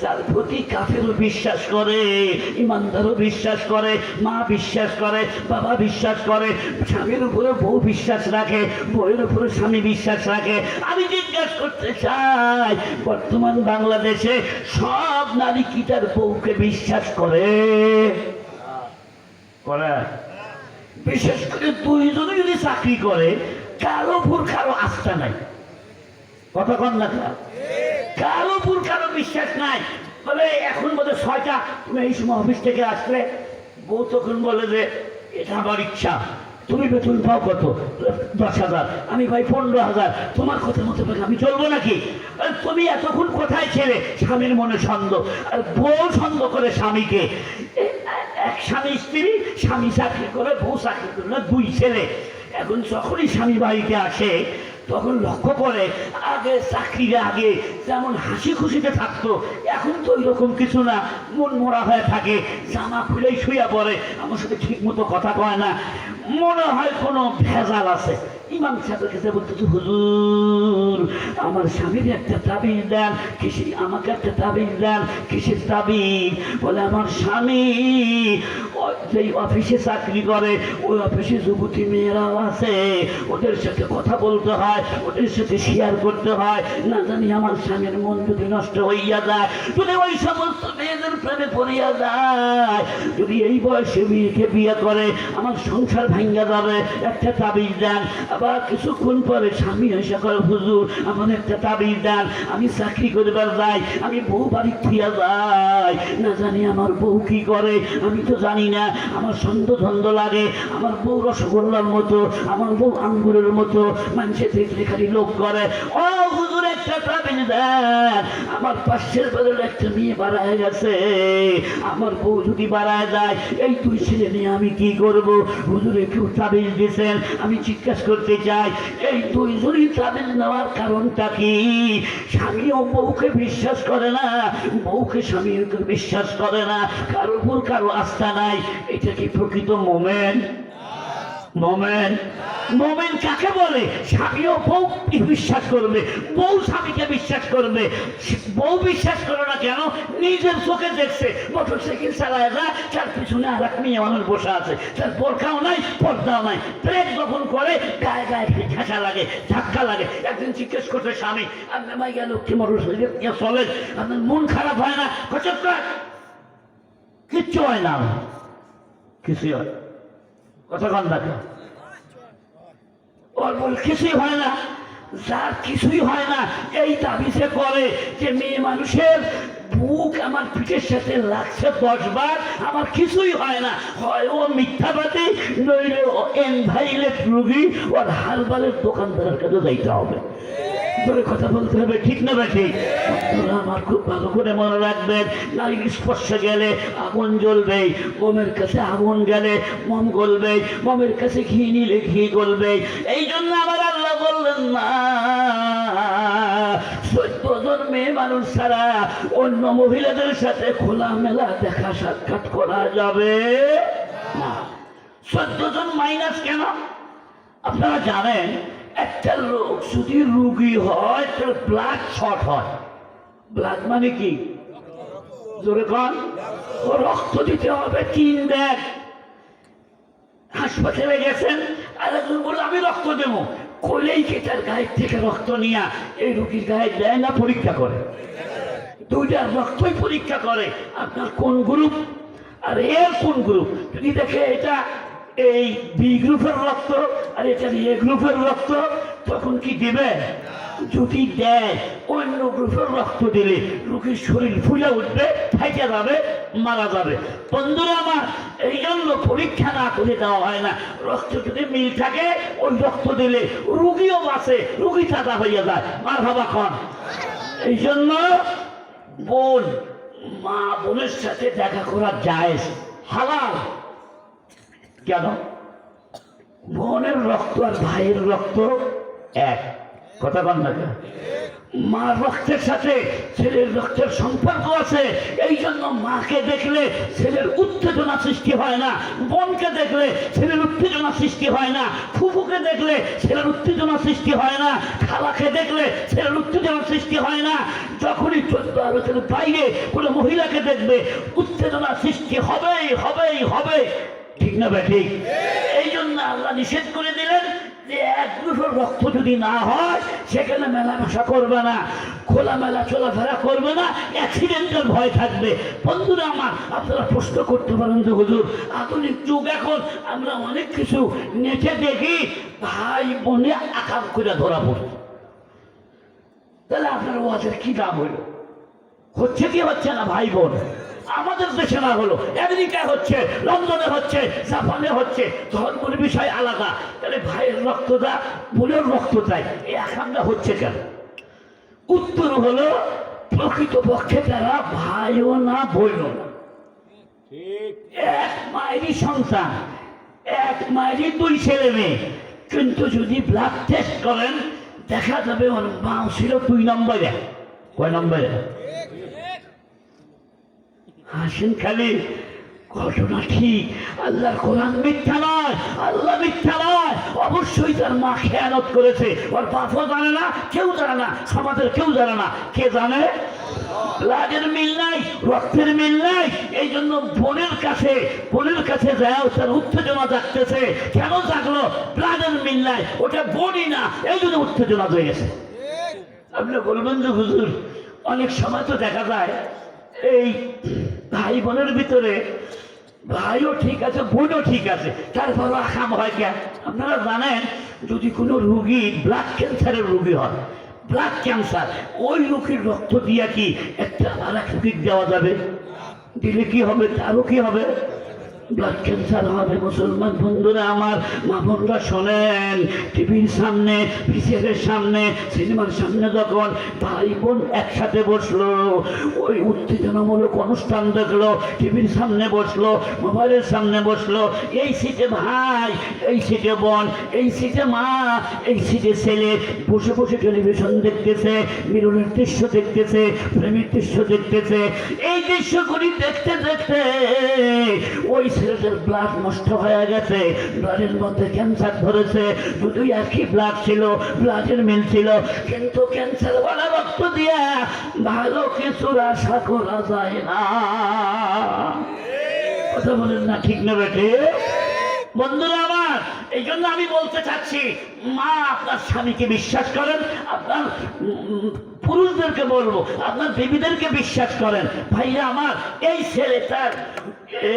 যার প্রতি কাফেরও বিশ্বাস করে, ইমানদারও বিশ্বাস করে, মা বিশ্বাস করে, বাবা বিশ্বাস করে, স্বামীর উপরে বউ বিশ্বাস রাখে, বউয়ের উপরে স্বামী বিশ্বাস রাখে। আমি জিজ্ঞাসা করতে চাই, বর্তমান বাংলাদেশে সব নারী কি তার বউকে বিশ্বাস করে? বিশেষ করে দুইজনে যদি চাকরি করে কারো উপর কারো আস্থা নাই। কথা কন না, কারো উপর কারো বিশ্বাস নাই। বলে এখন বলে 6টা, তুমি এই সময় অফিস থেকে আসলে বউ তখন বলে যে এটা আমার ইচ্ছা, তুমি বেতন পাও কত? 10,000। আমি ভাই 15,000। তোমার কথা মতো আমি চলবো নাকি? তুমি এতক্ষণ কোথায় ছেলে? স্বামীর মনে সন্দেহ, আর বউ সন্দেহ করে স্বামীকে। এক স্বামী স্ত্রী, স্বামী চাকরি করে, বউ চাকরি করে না, 2 ছেলে। এখন যখনই স্বামী বাড়িতে আসে তখন লক্ষ্য করে আগে চাকরির আগে যেমন হাসি খুশিতে থাকতো, এখন তো ওই রকম কিছু না, মন মরা হয়ে থাকে, জামা খুলেই শুয়ে পড়ে, আমার সাথে ঠিক মতো কথা কয় না, মনে হয় কোনো ভেজাল আছে। ইমাম সাহেবের কাছে বলতেছে, হুজুর আমার স্বামীর একটা তাবিজ দেন। কিসের? আমাকে একটা তাবিজ দেন। কিসের তাবিজ? বলে আমার স্বামী যেই অফিসে চাকরি করে ওই অফিসে যুবতী মেয়েরাও আছে, ওদের সাথে কথা বলতে হয়, ওদের সাথে শেয়ার করতে হয়, না জানি আমার স্বামীর মন যদি নষ্ট হইয়া যায়, যদি ওই সমস্ত মেয়েদের প্রেমে পড়িয়া যায়, যদি এই বয়সে মেয়েকে বিয়ে করে আমার সংসার ভাঙ্গা যাবে, একটা তাবিজ দেন। আবার কিছুক্ষণ পরে স্বামী এসে করে, হুজুর আমার একটা তাবিজ দেন, আমি চাকরি করবার যাই, আমি বউ বাড়ি থিয়া যাই, না জানি আমার বউ কি করে, আমি তো জানি না, আমার ছন্দ ছন্দ লাগে, আমার বউ রসগোল্লার মতো, আমার বউ আঙ্গুরের মতো, মানুষের দেখলে খালি লোক করে। ও হুজুর একটা তাবিজ দেন, আমার পাশের বাজারে একটা মেয়ে বাড়ায় গেছে, আমার বউ যদি বাড়ায় যায়, এই 2 ছেলে নিয়ে আমি কি করব? হুজুরে কেউ তাবিজ দিয়েছেন, আমি জিজ্ঞাসা করতে চাই এই 2 জনই তাবিজ নেওয়ার কারণটা কি? স্বামীও বউকে বিশ্বাস করে না, বউকে স্বামীকে বিশ্বাস করে না, কারো উপর কারো আস্থা নাই। এটা কি প্রকৃত মোমেন? মোমেন? মোমেন কাকে বলে? স্বামীও বউ বিশ্বাস করবে, বউ স্বামীকে বিশ্বাস করবে। বউ বিশ্বাস করে না কেন? নিজের চোখে দেখছে, মোটরসাইকেল চালায় না, তার পিছনে আর এক মেয়ে মানুষ বসে আছে, তার বোরখাও নাই, পর্দাও নাই, ব্রেক যখন করে গায়ে গায়ে ঠেসা লাগে, ধাক্কা লাগে। একদিন জিজ্ঞেস করছে স্বামী, আপনি মাই গেল কি মোটরসাইকেল চলে, আপনার মন খারাপ হয় না? কিচ্ছু হয় না, কিছুই হয়। কথা কন না, ওর বল কিছুই হয় না। যার কিছুই হয় না এই দাবি সে করে যে মেয়ে মানুষের বুক আমার পিঠের সাথে লাগছে 10 বার, আমার কিছুই হয় না। হয় ও মিথ্যাবাদী, নইলে ও এনভাইলেট রুগী, ওর হারবালের দোকানদারের কাছে যাইতে হবে, ধরে কথা বলতে হবে, ঠিক না ভাই? ঠিক। আমার খুব ভালো করে মনে রাখবেন, নারীর স্পর্শে গেলে আগুন জ্বলবে, মোমের কাছে আগুন গেলে মোম গলবে, মোমের কাছে ঘি নিলে ঘি গলবে। এই জন্য আমার আল্লাহ বললেন না 14 জন মেয়ে মানুষ ছাড়া অন্য মহিলাদের সাথে খোলামেলা দেখা সাক্ষাৎ করা যাবে না। 14 জন মাইনাস কেন? আপনারা জানেন একটা লোক যদি রোগী হয় তার ব্লাড শর্ট হয়। ব্লাড মানে কি? জোরে কন। ও রক্ত দিতে হবে 3 ব্যাগ। হাসপাতালে গেছেন, আর একজন বলল আমি রক্ত দেবো, কইলেই কি তার গায়ের থেকে রক্ত নিয়ে এই রোগীর গায়ে দেয় না, পরীক্ষা করে, 2টার রক্তই পরীক্ষা করে, আপনার কোন গ্রুপ আর এর কোন গ্রুপ। যদি দেখে এটা এই বি গ্রুপের রক্ত আর এটা এ গ্রুপের রক্ত, তখন কি দিবে? যদি দেয় অন্য গ্রুপের রক্ত দিলে রোগীর শরীর ফুলে উঠবে, ফাইটে যাবে, মারা যাবে। বন্ধুরা আমার, এই জন্য পরীক্ষা না করে দেওয়া হয় না। রক্ত যদি মিল থাকে ওই রক্ত দিলে রুগীও বাঁচে, রুগী তাজা হইয়া যায়। মার বাবা খন। এই জন্য বোন মা বোনের সাথে দেখা করা জায়েজ, হালাল। কেন? বোনের রক্ত আর ভাইয়ের রক্ত এক। কথা বল না, মার রক্তের সাথে ছেলের রক্তের সম্পর্ক আছে। এই জন্য মাকে দেখলে ছেলের উত্তেজনা সৃষ্টি হয় না, বোনকে দেখলে ছেলের উত্তেজনা সৃষ্টি হয় না, ফুফুকে দেখলে ছেলের উত্তেজনা সৃষ্টি হয় না, খালাকে দেখলে ছেলের উত্তেজনা সৃষ্টি হয় না। যখনই 14 বছরের বাইরে কোনো মহিলাকে দেখবে উত্তেজনা সৃষ্টি হবেই হবেই হবে, ঠিক না ভাই? ঠিক। এই জন্য আল্লাহ নিষেধ করে দিলেন যে এক গ্রুপের রক্ত যদি না হয় সেখানে মেলামেশা করবে না, খোলামেলা চলাফেরা করবে না, অ্যাক্সিডেন্টের ভয় থাকবে। বন্ধুরা আমার, আপনারা প্রশ্ন করতে পারেন যে হুজুর আধুনিক যুগ, এখন আমরা অনেক কিছু নেচে দেখি ভাই বোনে আকাম করে ধরা পড়ছে, তাহলে আপনার ওয়াজের কি দাম হইল? হচ্ছে কি হচ্ছে না ভাই বোন? আমাদের দেশে না হলো আমেরিকা হচ্ছে, লন্ডনে হচ্ছে, জাপানে হচ্ছে, ধর্মের বিষয় আলাদা, তাহলে ভাইয়ের রক্ত দা বোনের রক্ত চাই, এই আকামটা হচ্ছে কেন? উত্তর হলো প্রকৃতপক্ষে তারা ভাইও না বোনও না, এক মায়েরই সন্তান, এক মায়েরই দুই ছেলে মেয়ে, কিন্তু যদি ব্লাড টেস্ট করেন দেখা যাবে ওর মা ছিল 2 নম্বরে। কয় নম্বরে? হাসেন খালি, ঘটনা ঠিক, আল্লাহর কোরআন মিথ্যা নয়, আল্লাহ মিথ্যা নয়। অবশ্যই তার মা খেয়ানত করেছে, ওর বাপও জানে না, কেউ জানে না, সমাজের কেউ জানে না। কে জানে? ব্লাডের মিল নাই, রক্তের মিল নাই, এই জন্য বোনের কাছে যায় তার উত্তেজনা জাগতেছে। কেন জাগলো? ব্লাডের মিল নাই, ওটা বোনই না, এই জন্য উত্তেজনা হয়ে গেছে। আপনি বলবেন যে হুজুর অনেক সময় তো দেখা যায় এই ভাই বোনের ভিতরে ভাইও ঠিক আছে বোনও ঠিক আছে, তারপর আকাম হয় কেন? আপনারা জানেন যদি কোনো রুগী ব্লাড ক্যান্সারের রুগী হয়, ব্লাড ক্যান্সার, ওই রোগীর রক্ত দিয়া কি একটা আর এক রোগীর দেওয়া যাবে? দিলে কি হবে? তারও কি হবে? ব্লাড ক্যান্সার হবে। মুসলমান বন্ধুরা আমার, মা বোনরা শোনেন, টিভির সামনে, ভিসিআরের সামনে, সিনেমার সামনে যখন ভাই বোন একসাথে বসলো, ওই উত্তেজনামূলক অনুষ্ঠান দেখলো, টিভির সামনে বসলো, মোবাইলের সামনে বসলো, এই সিটে ভাই, এই সিটে বোন, এই সিটে মা, এই সিটে ছেলে, বসে বসে টেলিভিশন দেখতেছে, মিলনের দৃশ্য দেখতেছে, প্রেমের দৃশ্য দেখতেছে। এই দৃশ্যগুলি দেখতে দেখতে ওই ছেলেদের ব্লাড নষ্ট হয়ে গেছে, ব্লাডের মধ্যে ক্যান্সার ধরেছে। দুটোই একই ব্লাড ছিল, ব্লাডের মিল ছিল, কিন্তু ক্যান্সার ওয়ালা রক্ত দিয়ে ভালো কিছুর আশা করা যায় না। কথা বলেন না ঠিক না বেটে? বন্ধুরা আমার, এই জন্য আমি বলতে চাচ্ছি, মা আপনার স্বামীকে বিশ্বাস করেন, আপনার পুরুষদেরকে বলবো আপনার বেবিদেরকে বিশ্বাস করেন। ভাইয়া আমার, এই ছেলেটার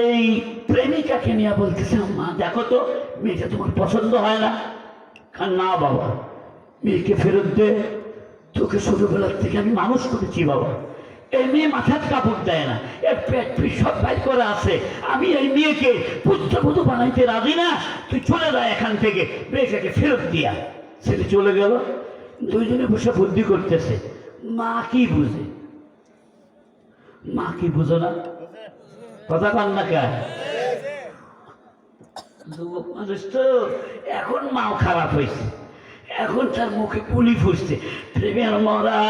এই প্রেমিকাকে নিয়ে বলতেছে মা দেখো তো মেয়েটা তোমার পছন্দ হয় না? না বাবা, মেয়েকে ফেরত দে, তোকে ছোটবেলার থেকে আমি মানুষ করেছি বাবা। এই মেয়ে মাথার কাপড় দেয় না, এর পেট পিঠ সব বাইর করে আছে, আমি এই মেয়েকে পুত্রবধূ বানাইতে রাজি না, তুই চলে যা এখান থেকে, মেয়েটাকে ফেরত দিয়া। ছেলে চলে গেল, দুইজনে বসে বুদ্ধি করতেছে। মা কি বুঝে? মা কি বুঝো না? কথা বল না কেন? যুবক মানুষ তো, এখন মাও খারাপ হয়েছে, এখন তার মুখে পুলি ফুসছে। প্রেমের মরা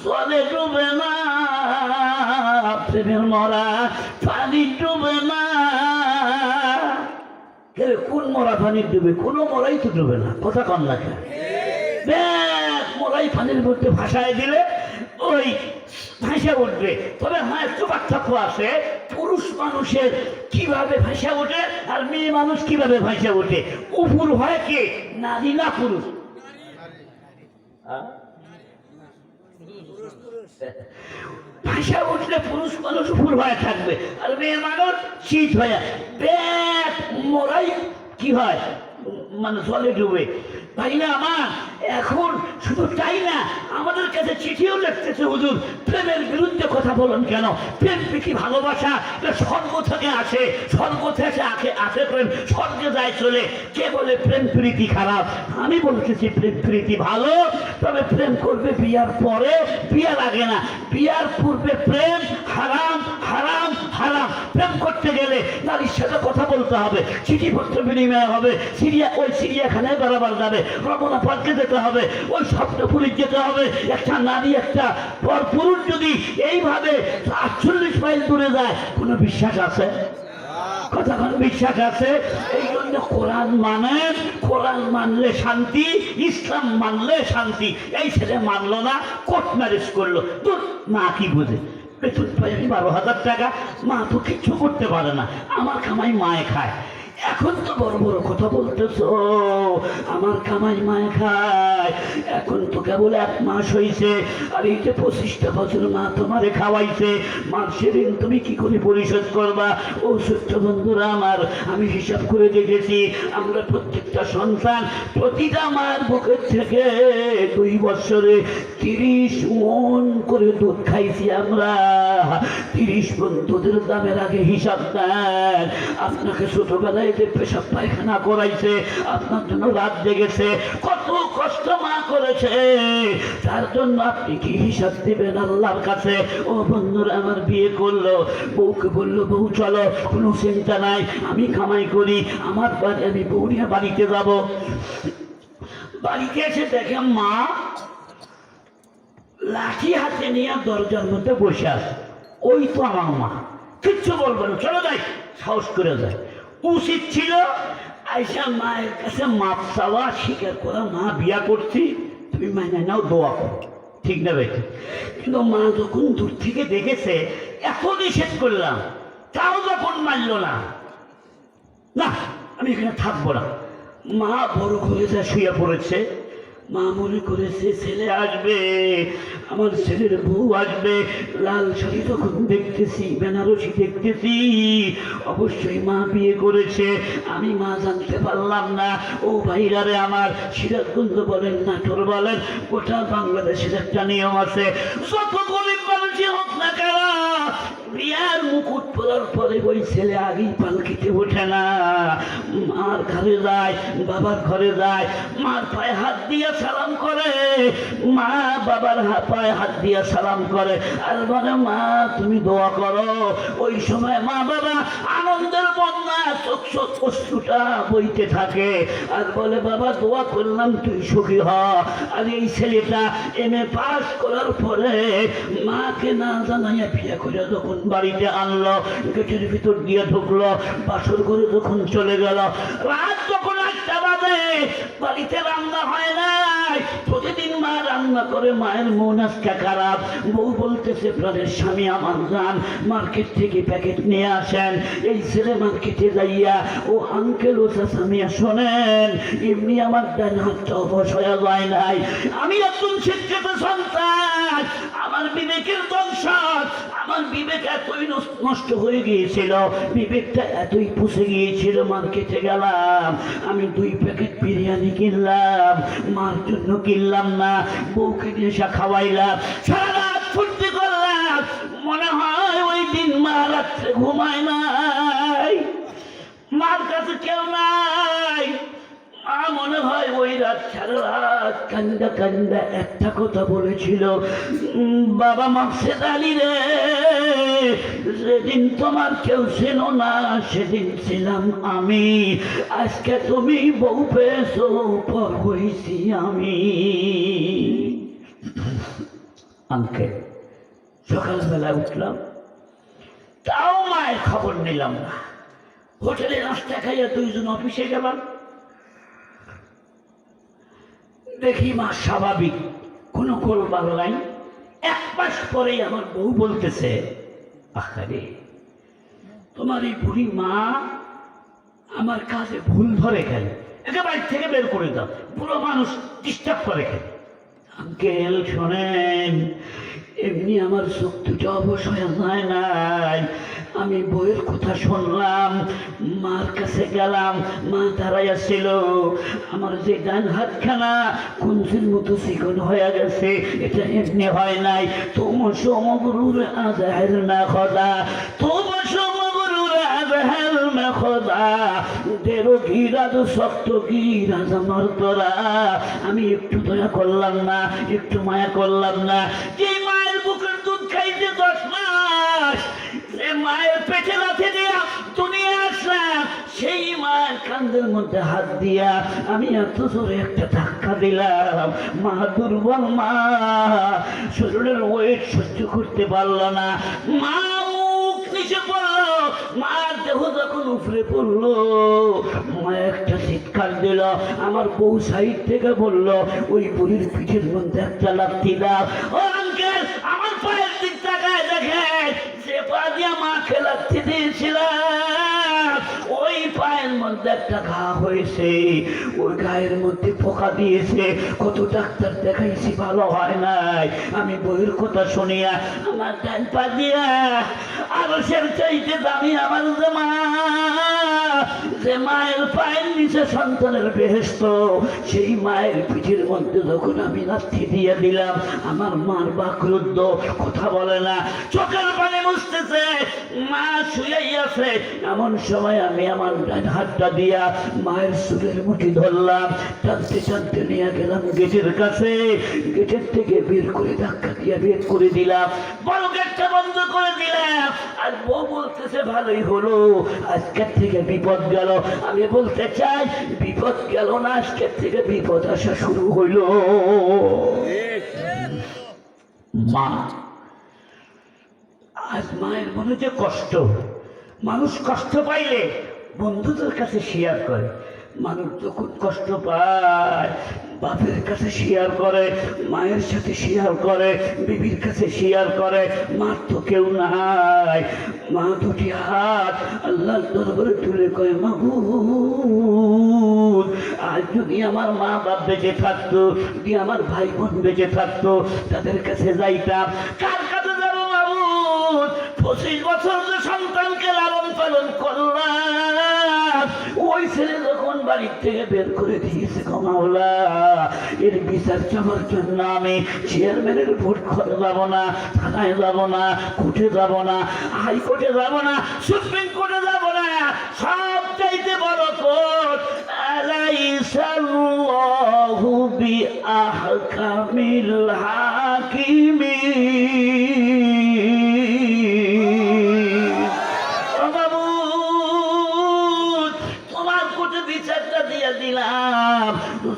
জলে ডুবে না, প্রেমের মরা পানি ডুবে না। কোন মরা পানি ডুবে? কোনো মরাই তো ডুবে না। কথা কন না কেন? মরাই পানির মধ্যে ভাসায় দিলে ওই ভাসা উঠবে। তবে হ্যাঁ, একটু পার্থক্য আছে, পুরুষ মানুষের কিভাবে ভাসা ওঠে আর মেয়ে মানুষ কিভাবে ভাসা ওঠে। উপর হয় কে? নারী না পুরুষ? ভাসা উঠলে পুরুষ মানুষ উপর হয়ে থাকবে, আর মেয়ে মানুষ শীত হয়ে। ব্যাগ মরাই কি হয়? মানে জলে ডুবে। ভাই না আমার, এখন শুধু তাই না, আমাদের কাছে চিঠিও লিখতেছে হুজুর প্রেমের বিরুদ্ধে কথা বলেন কেন? প্রেম প্রীতি ভালোবাসা স্বর্গ থেকে আসে, স্বর্গ থেকে আসে প্রেম, স্বর্গে যায় চলে। কে বলে প্রেম প্রীতি খারাপ? আমি বলতেছি প্রেম প্রীতি ভালো, তবে প্রেম করবে বিয়ার পরে, বিয়ার আগে না। বিয়ার পূর্বে প্রেম হারাম, হারাম, হারাম। প্রেম করতে গেলে নারীর সাথে কথা বলতে হবে, চিঠিপত্র বিনিময় হবে, ওই চিড়িয়াখানায় বেড়াবার যাবে, রমনা পার্কে যেতে হবে, ওই স্বপ্নপুরী যেতে হবে। একটা নারী একটা পুরুষ যদি এইভাবে 48 মাইল দূরে যায়, কোনো বিশ্বাস আছে? কতক্ষণ বিশ্বাস আছে? এই জন্য কোরআন মানেন, কোরআন মানলে শান্তি, ইসলাম মানলে শান্তি। এই ছেলে মানলো না, কোর্ট ম্যারেজ করলো। তোর মা কি বুঝে? বেতন পাই আমি 12,000 টাকা, মা তো কিচ্ছু করতে পারে না, আমার কামাই মায়ে খায়। এখন তো বড় বড় কথা বলতেছো, আমার কামাই মায় খায়। এখন তো কেবল 1 মাস হয়েছে, আর এই যে 25টা বছর মা তোমারে খাওয়াইছে, মার সেদিন তুমি কি করে পরিশোধ করবা? ও ছোট্ট বন্ধুরা আমার, আমি হিসাব করে দেখেছি, আমরা প্রত্যেকটা সন্তান প্রতিটা মার বুকের থেকে 2 বছরে 30 মণ করে দুধ খাইছি আমরা। 30 মণ দুধের দামের আগে হিসাব দেন। আপনাকে ছোটবেলায় যে পেশাব পায়খানা করাইছে, আপনার জন্য রাত জেগেছে, কত কষ্ট মা করেছে, তার জন্য আপনি কি হিসাব দিবেন আল্লাহর কাছে? ও বন্ধুরা আমার, বিয়ে করলো, বউকে বললো বউ চলো, কোনো চিন্তা নাই, আমি কামাই করি, আমার বাড়ি, আমি বউ নিয়ে বাড়িতে যাব। বাড়িতে এসে দেখে মা লাঠি হাতে নিয়ে দরজার মধ্যে বসে আছে। ওই তো আমার মা, কিচ্ছু বলবো না, চলো যাই, সাহস করে যায়। উচিত ছিল আইসা মায়ের কাছে মাপ চাওয়া, স্বীকার করা, মা বিয়া করছি, তুমি মাইনে নাও, দোয়া করো, ঠিক না ভাই? কিন্তু মা যখন দূর থেকে দেখেছে এত নিষেধ করলাম, তাও যখন মানলো না, না আমি এখানে থাকবো না, মা বড় ঘরে যা শুয়ে পড়েছে। মা মনে করেছে ছেলে আসবে, আমার ছেলের বউ আসবে, লাল শাড়ি যখন দেখতেছি, বেনারসি দেখতেছি, অবশ্যই মা বিয়ে করেছে। আমি মা জানতে পারলাম না। ও ভাইরারে আমার, সিরাজগঞ্জ বলেন, নাটোর বলেন, গোটা বাংলাদেশের একটা নিয়ম আছে, যত গরিব মানুষই হোক না কেন, বিয়ার মুকুট পরার পরে ওই ছেলে আগেই পালকিতে ওঠে না, মার ঘরে যায়, বাবার ঘরে যায়, মার পায়ে হাত দিয়ে সালাম করে, মা বাবার পায়ে হাত দিয়ে সালাম করে, আর বলে মা তুমি দোয়া করো। ওই সময় মা বাবা আনন্দের বন্যা চোখ অশ্রুটা বইতে থাকে, আর বলে বাবা দোয়া করলাম তুই সুখী হ। আর এই ছেলেটা MA পাস করার পরে মাকে না জানাইয়া বিয়ে করে যখন বাড়িতে আনলো, গেটের ভিতর দিয়ে ঢুকলো, বাসর ঘরে যখন চলে গেল, রাত যখন 8টা বাজে, বাড়িতে রান্না হয় নাই। প্রতিদিন মা রান্না করে, মায়ের মন আজকে খারাপ। বউ বলতেছে প্রাণের স্বামী আমার যান, মার্কেট থেকে প্যাকেট নিয়ে আসেন। এই ছেলে মার্কেটে যাইয়া, ও আঙ্কেল ও চাচামিয়া শোনেন, এমনি আমার ডান হাতটা অবশ হয়ে যায় নাই, আমি একজন শিক্ষিত সন্তান, আমার বিবেকের দংশন, আমার বিবেক এতই নষ্ট হয়ে গিয়েছিল, বিবেকটা এতই পুষে গিয়েছিল, মার্কেটে গেলাম, আমি 2 প্যাকেট বিরিয়ানি কিনলাম, মার জন্য কিনলাম না, বউকে নিয়ে এসে খাওয়াইলাম, সারা রাত ফুর্তি করলাম, মনে হয় ওই দিন মা রাত্রে ঘুমায় নাই, মার কাছে কেউ নাই। মা মনে হয় ওই রাত সারা রাত কান্দা কান্দা একটা কথা বলেছিল, বাবা মাকসেদ আলী রে, যেদিন তোমার কেউ ছিল না সেদিন ছিলাম আমি, আজকে তুমি বউ পেয়েছো, পর হয়েছি আমি। আঙ্কেল, সকালবেলা উঠলাম, তাও মায়ের খবর নিলাম না, হোটেলে নাস্তা খাইয়া 2 জন অফিসে গেলাম, দেখি মা স্বাভাবিক, কোনো গোলমাল নাই। 1 মাস পরেই আমার বউ বলতেছে, আরে তোমার এই বুড়ি মা আমার কাজে ভুল ধরে কেন, একে বাড়ি থেকে বের করে দাও, পুরো মানুষ ডিস্টার্ব করে কেন। আঙ্কেল শোনেন, এমনি আমার শক্তিটা অবশ্যই যায় নাই, আমি বইয়ের কথা শুনলাম, মার কাছে গেলাম, মা দাঁড়াইয়া ছিল, আমার যে ডান হাতখানা কুঞ্চির মতো চিকন হয়ে গেছে, এটা এমনি হয় নাই, তোমার সমগুরুর আজহার না খোদা, তোমার সমগুরুর আজহার না খোদা, তেরো গিরাজ শক্ত গিরাজ আমার তোরা। আমি একটু দয়া করলাম না, একটু মায়া করলাম না, যে মায়ের বুকের দুধ খাইতে 10 মাস, মায়ের পেটে লাথি দিয়া দুনিয়া আসলাম, সেই মায়ের কান্দের মধ্যে হাত দিয়া আমি এত জোরে একটা ধাক্কা দিলাম, মা দুর্বল, মা শরীরের ওয়েট সহ্য করতে পারলো না, মা মুখ নিচে পড়লো, মার দেহ যখন উপরে পড়লো, মা একটা চিৎকার দিল, আমার বউ সাইড থেকে বললো ওই বুড়ির পিঠের মধ্যে একটা লাথি দাও। ও আঙ্কেল, আমার পায়ের দিক তাকায় দেখেন, যে পা দিয়ে মাকে লাথি দিয়েছিলাম, ওই পায়ের মধ্যে একটা ঘা হয়েছে, ওই গায়ের মধ্যে পোকা দিয়েছে, কত ডাক্তার দেখাইছি ভালো হয় নাই। আমি বইয়ের কথা শুনিয়া আমার ডান পা দিয়া আরো সের চাইতে দামি আমার যে মায়ের পায়ের নিচে সন্তানের বেহেস্ত, সেই মায়ের পিঠের মধ্যে যখন আমি লাথি দিয়ে দিলাম, আমার মার বাকরুদ্ধ, কথা বলে না, চোখের পানি মুছতেছে, মা শুয়েই আছে। এমন সময় আমি আমার ডান হাতটা দিয়া মায়ের চুলের মুঠি ধরলাম, টানতে টানতে নিয়ে গেলাম গেটের কাছে, গেটের থেকে বের করে ধাক্কা দিয়ে বের করে দিলাম, বড় গেটটা বন্ধ করে দিলাম। আর বউ বলতেছে ভালোই হলো, আজকের থেকে বিপদ গেল। আমি বলতে চাই বিপদ গেল না, আজকের থেকে বিপদ আসা শুরু হইল। মা, আজ মায়ের মনে যে কষ্ট, মানুষ কষ্ট পাইলে বন্ধুদের কাছে শেয়ার করে, মানুষ যখন কষ্ট পায় বাপের কাছে শেয়ার করে, মায়ের সাথে শেয়ার করে, বিবির কাছে শেয়ার করে। মার তো কেউ নাই, মা দুটি হাত আল্লাহর দরবারে তুলে কয়, মাবুদ, আজ যদি আমার মা বাপ বেঁচে থাকতো, যদি আমার ভাই বোন বেঁচে থাকতো, তাদের কাছে যাইতাম। কার কাছে যাবো মাবুদ? 25 বছর যে সন্তানকে লালন পালন করলাম, ওই ছেলে যখন বাড়ির থেকে বের করে দিয়েছে, মাওলা, এর বিচার চাওয়ার জন্য আমি চেয়ারম্যানের ভোট করে যাবো না, থানায় যাবো না, কোর্টে যাবো না, হাইকোর্টে যাবো না, সুপ্রিম কোর্টে যাবো না, সব চাইতে বড় কোর্ট। আলাইসাল্লাহু বিআহকামিল হাকিমিন। তোমার কোর্টে বিচারটা দিয়ে দিলাম,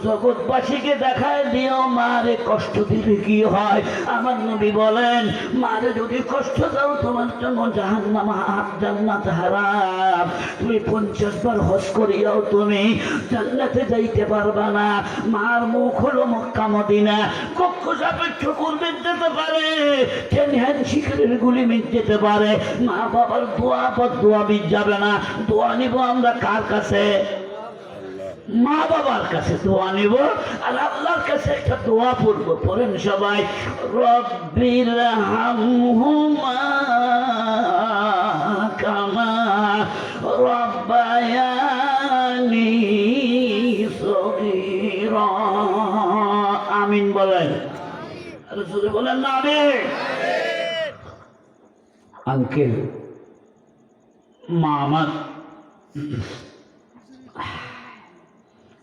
জগৎবাসীকে দেখায় দিও মারে কষ্ট দিলে কি হয়। আমার নবী বলেন, মারে যদি কষ্ট দাও তোমার জন্য জাহান্নাম জান্নাত হারাম। তুমি 50 বার হজ করিয়াও তুমি জান্নাতে যাইতে পারবা না। মার মুখ হলো মক্কা মদিনা, কক্ষ সাপেক্ষ করবে যেতে পারে, হ্যান্ড শিকারের গুলি মিট যেতে পারে, মা বাবার দোয়া পর দোয়া মিট যাবে না। দোয়া নিব আমরা কার কাছে? মা বাবার কাছে দোয়া নিব, আর আল্লাহর কাছে একটা দোয়া পড়বো। পড়েন সবাই, রব্বির হামহুমা কামা রব্বায়ানি সগীরা। আমিন বলেন, আর জোরে বলেন না আমিন। আঙ্কেল, মা আমার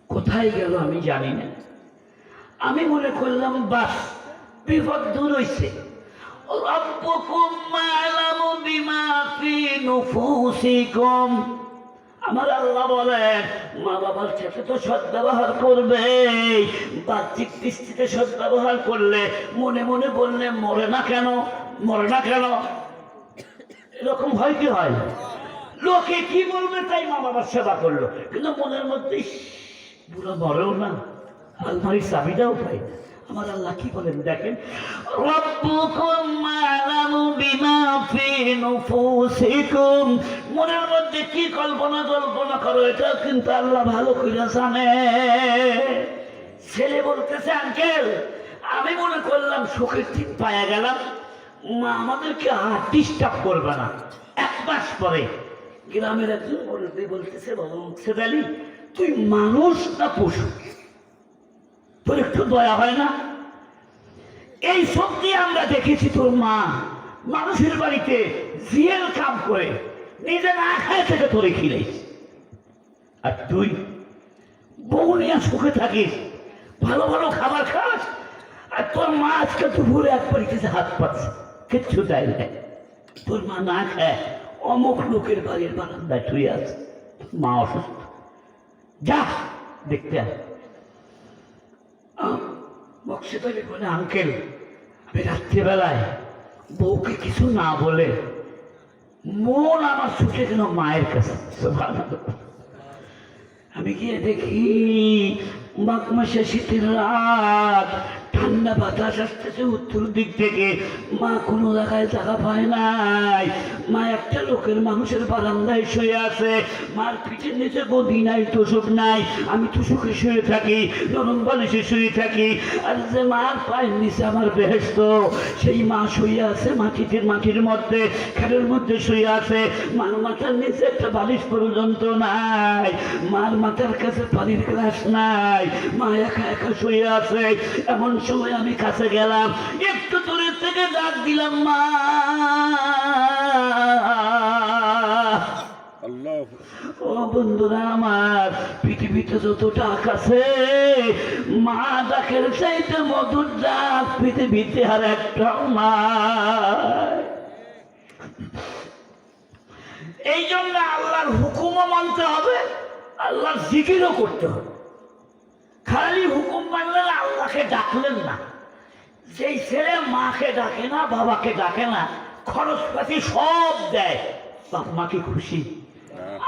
কোথায় গেল আমি জানি না। আমি মনে করলাম বাস বিপদ দূর হইছে। রব্বুকুম আ'লামু বিমা ফি নুফুসিকুম। আমার আল্লাহ বলেন, মা বাবার সাথে তো সদ্ব্যবহার করবে, বাহ্যিক দৃষ্টিতে সদ্ব্যবহার করলে, মনে মনে বললে মরে না কেন, মরে না কেন, এরকম হয় কি হয়? লোকে কি বলবে তাই মা বাবার সেবা করলো, কিন্তু মনের মধ্যে পুরো মরেও না, আলমারির চাবিটাও পাই। আমার আল্লাহ কি বলেন দেখেন, রব্বুকুম আ'লামু বিমা ফি নুফুসিকুম। মনের মধ্যে কি কল্পনা করো, এটা কিন্তু আল্লাহ ভালো করে জানে। ছেলে বলতেছে, আঙ্কেল, আমি মনে করলাম সুখের ঠিক পায়া গেলাম, মা আমাদেরকে আর ডিস্টার্ব করবে না। 1 মাস পরে গ্রামের একজন বলতেছে, বাবা সেদালি, তুই মানুষ না পশু? তোর একটু দয়া হয় না? এই শক্তি আমরা দেখেছি, তোর মা মানুষের বাড়িতে জিয়েল কাম করে নিজে না খায় থেকে তোরে খিলাইছি, আর তুই বউ নিয়ে সুখে থাকিস, ভালো ভালো খাবার খাস, আর তোর মা আজকে দুপুরে একবার কিছু হাত পাচ্ছে, কিচ্ছু দেয় না। তোর মা না খায় অমুক লোকের বাড়ির বারান্দায় শুয়ে আছে, মা অসুস্থ, যা দেখতে আয়। বক্সিতালি বলে, আঙ্কেল, আমি রাত্রিবেলায় বউকে কিছু না বলে মন আমার ছুটে গেল মায়ের কাছে। আমি গিয়ে দেখি মাঘ মাসে শীতের রাত, ঠান্ডা বাতাস আসতেছে উত্তর দিক থেকে, মা কোনো জায়গায় জায়গা পায় নাই, মা একটা লোকের মানুষের বারান্দায় শুয়ে আছে, মার পিঠের নিচে গদি নাই, তোষক নাই, আমি তোষকে শুয়ে থাকি, নরম বালিশে শুয়ে থাকি, আর যে মার পায়ের নিচে আমার বেহেশত, সেই মা শুয়ে আছে মাটির মধ্যে, খেরের মধ্যে শুয়ে আছে। মার মাথার নিচে একটা বালিশ পর্যন্ত নাই, মার মাথার কাছে পানির গ্লাস নাই, মা একা একা শুয়ে আছে। এমন সময় আমি কাছে গেলাম, একটু দূরের থেকে ডাক দিলাম, মা। ও বন্ধুরা আমার, পৃথিবীতে যত ডাক আছে, মা ডাকের চাইতে মধুর ডাক পৃথিবীতে আর একটাও নাই। এই জন্য আল্লাহর হুকুমও মানতে হবে, আল্লাহর জিকিরও করতে হবে। খালি হুকুম মানলেন, আল্লাহকে ডাকলেন না। যেই ছেলে মাকে ডাকে না, বাবাকে ডাকে না, খরচপাতি সব দেয়, বাপ মা কি খুশি?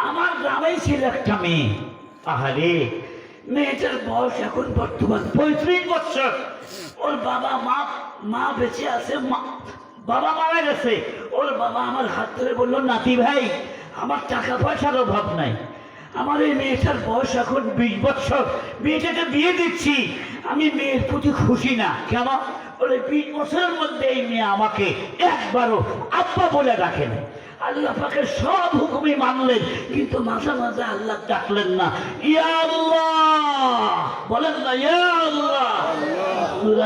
আমার গ্রামেই ছিল একটা মেয়ে, আহারে, মেয়েটার বয়স এখন বর্তমান 35 বছর। ওর বাবা মা বেঁচে আছে, বাবা মারা গেছে। ওর বাবা আমার হাত ধরে বললো, নাতি ভাই, আমার টাকা পয়সার অভাব নাই, আমার এই মেয়েটার বয়স এখন 20 বছর, মেয়েটাকে বিয়ে দিচ্ছি। আমি মেয়ের প্রতি খুশি না। কেন? বলে 20 বছরের মধ্যে এই মেয়ে আমাকে একবারও আব্বা বলে ডাকেনি। আল্লাহ পাকের সব হুকুমই মানলেন, কিন্তু মাঝে মাঝে আল্লাহ ডাকলেন না, ইয়া আল্লাহ বলেন না, ইয়া আল্লাহ।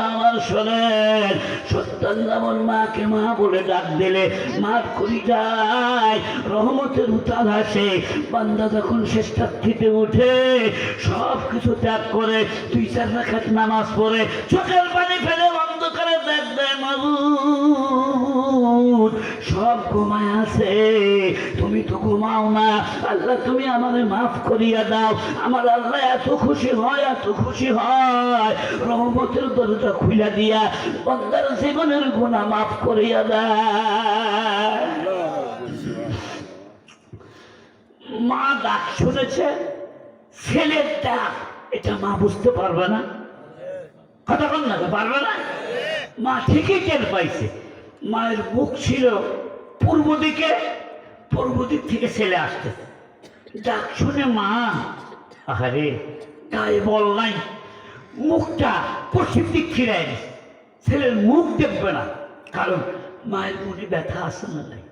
আমার শোনেন, সত্তর যেমন মাকে মা বলে ডাক দিলে মার কলিজায় রহমতের উতাল আসে। বান্দা যখন শেষটার্থীতে উঠে সব কিছু ত্যাগ করে 2-4 রাকাত নামাজ পড়ে চোখের পানি ফেলে অন্ধকারে দেখ দেয়, মাবুদ সব ঘুমায় আছে, তুমি তো ঘুমাও না, আল্লাহ তুমি আমারে মাফ করিয়া দাও। আমার আল্লাহ এত খুশি হয়, এত খুশি হয়, রহমতের দরজা খুলে দিয়া বান্দার জীবনের গুনাহ মাফ করিয়া দেয়। মা ডাক শুনেছে, ছেলের ডাক, এটা মা বুঝতে পারবে না, কথা বল না, পারবে না। মা ঠিকই টের পাইছে, মায়ের মুখ ছিল পূর্ব দিকে, পূর্ব দিক থেকে ছেলে আসতেছে। ডাক শুনে মা, আহারে, গায়ে বল নাই, মুখটা পশ্চিম দিক ফিরাই দিচ্ছে। ছেলের মুখ দেখবে না, কারণ মায়ের মনে ব্যথা আছে না নাই,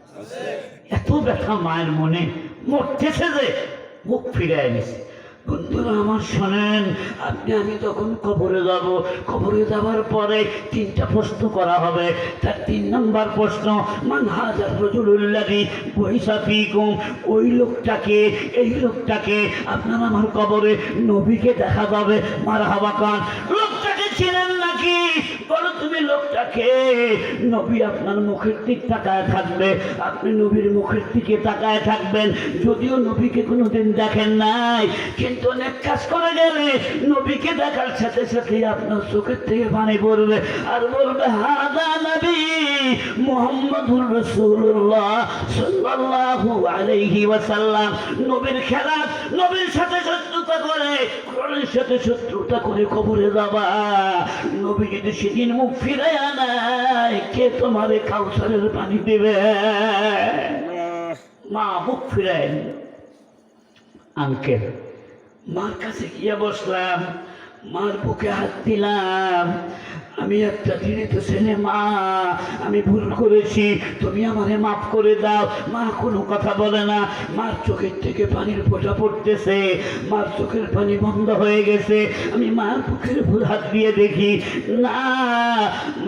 এত ব্যথা মায়ের মনে, মরতেছে যে মুখ ফিরাই নিছে। বন্ধুরা আমার শোনেন, আমি তখন কবরে যাব, কবরে যাওয়ার পরে 3টা প্রশ্ন করা হবে। তার 3 নম্বর প্রশ্ন, মান হাজার রাজুলুল্লাযী বুইসা ফীকুম, ওই লোকটাকে, এই লোকটাকে আপনার আমার কবরে নবীকে দেখা যাবে, মারহাবা খান। লোকটাকে চিনেন নাকি? বলো তুমি লোকটাকে। নবী আপনার মুখের দিক তাকায় থাকবে, আপনি নবীর মুখের দিকে তাকায় থাকবেন। যদিও নবীকে কোনোদিন দেখেন নাই, কিন্তু অনেক কাজ করে গেলে নবীকে দেখার সাথে সাথে আপনার চোখের থেকে পানি পড়বে, আর বলবে, হাদা নবী মুহাম্মদুর রাসূলুল্লাহ সাল্লাল্লাহু আলাইহি ওয়াসাল্লাম। নবীর খেলাফ, নবীর সাথে শত্রুতা করে, কোরআনের সাথে শত্রুতা করে কবরে যাবা। নবী যদি সেদিন মুখ ফিরাইয়া নাই, কে তোমারে কাউসারের পানি দেবে? মা মুখ ফিরায় আঙ্কেল, মার কাছে গিয়ে বসলাম, মার বুকে হাত দিলাম, আমি একটা ঘৃণিত ছেলে মা, আমি ভুল করেছি, তুমি আমারে মাফ করে দাও। মা কোনো কথা বলে না, মার চোখের থেকে পানির ফোঁটা পড়তেছে, মার চোখের পানি বন্ধ হয়ে গেছে। আমি মার বুকের ভুল হাত দিয়ে দেখি, না,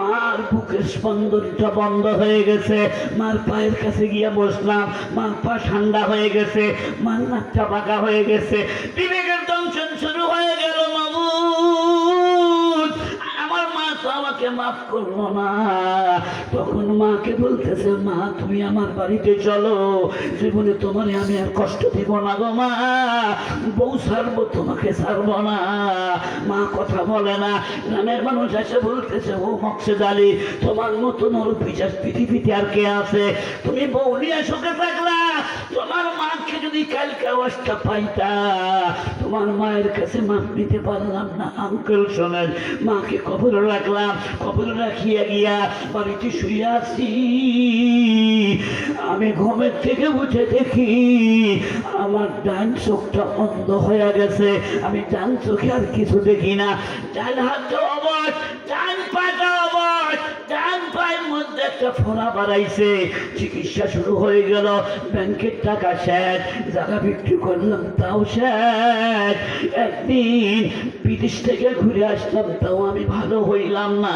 মার বুকের স্পন্দনটা বন্ধ হয়ে গেছে। মার পায়ের কাছে গিয়ে বসলাম, মার পা ঠান্ডা হয়ে গেছে, মার নাকটা পাকা হয়ে গেছে, বিবেকের দংশন শুরু হয়ে গেল। আমার মা তো আমাকে মাফ করলো না। তখন মাকে বলতেছে, মা তুমি আমার বাড়িতে চলো, জীবনে তোমারে আমি আর কষ্ট দিব না গো মা, বউ ছাড়বো, তোমাকে ছাড়বো না। মা কথা বলে না। গ্রামের মানুষ এসে বলতেছে, ও মকসেদ আলী, তোমার মতন ওর পিছাস পৃথিবীতে আর কে আছে? তুমি বউ নিয়ে সুখে থাকলা, তোমার মাকে যদি কালকে অবস্থা পাইতা, তোমার মায়ের কাছে মাপ নিতে পারলাম না। আঙ্কেল শোনেন, মাকে কবরে রাখলাম, কবরে রাখিয়া গিয়া বাড়িতে শুয়ে আছি। আমি ঘুমের থেকে উঠে দেখি আমার ডান চোখটা অন্ধ হয়ে গেছে। আমি ডান চোখে আর কিছু দেখি না। ডান হাতটা অবশ, ডান পাটা অবশ, ডান পায়ের মধ্যে একটা ফোড়া বাড়াইছে। চিকিৎসা শুরু হয়ে গেল। ব্যাংকের টাকা শেষ, জায়গা বিক্রি করলাম তাও শেষ। একদিন বিদেশ থেকে ঘুরে আসলাম, তাও আমি ভালো হইলাম না।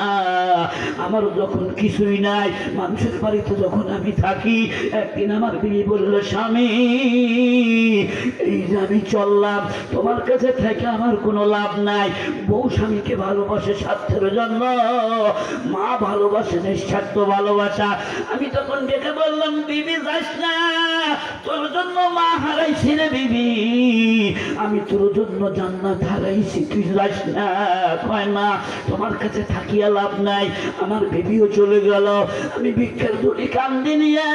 আমারও যখন কিছুই নাই, মানুষের বাড়িতে যখন আমি থাকি, একদিন আমার বিবি বলল, স্বামী এই যে আমি চললাম, তোমার কাছে থেকে আমার কোনো লাভ নাই। বউ স্বামীকে ভালোবাসে স্বার্থের জন্য, মা ভালোবাসে নিঃস্বার্থ ভালোবাসা। আমি তখন ডেকে বললাম, বিবি যাস না, তোর জন্য মা হারাইছি রে বিবি, আমি তোর জন্য জান্নাত হারাইছি, তুই যাস না। কয় না, তোমার কাছে থাকিয়া লাভ নাই। আমার বিবিও চলে গেল। আমি ভিক্ষার দড়ি কান্দে নিয়া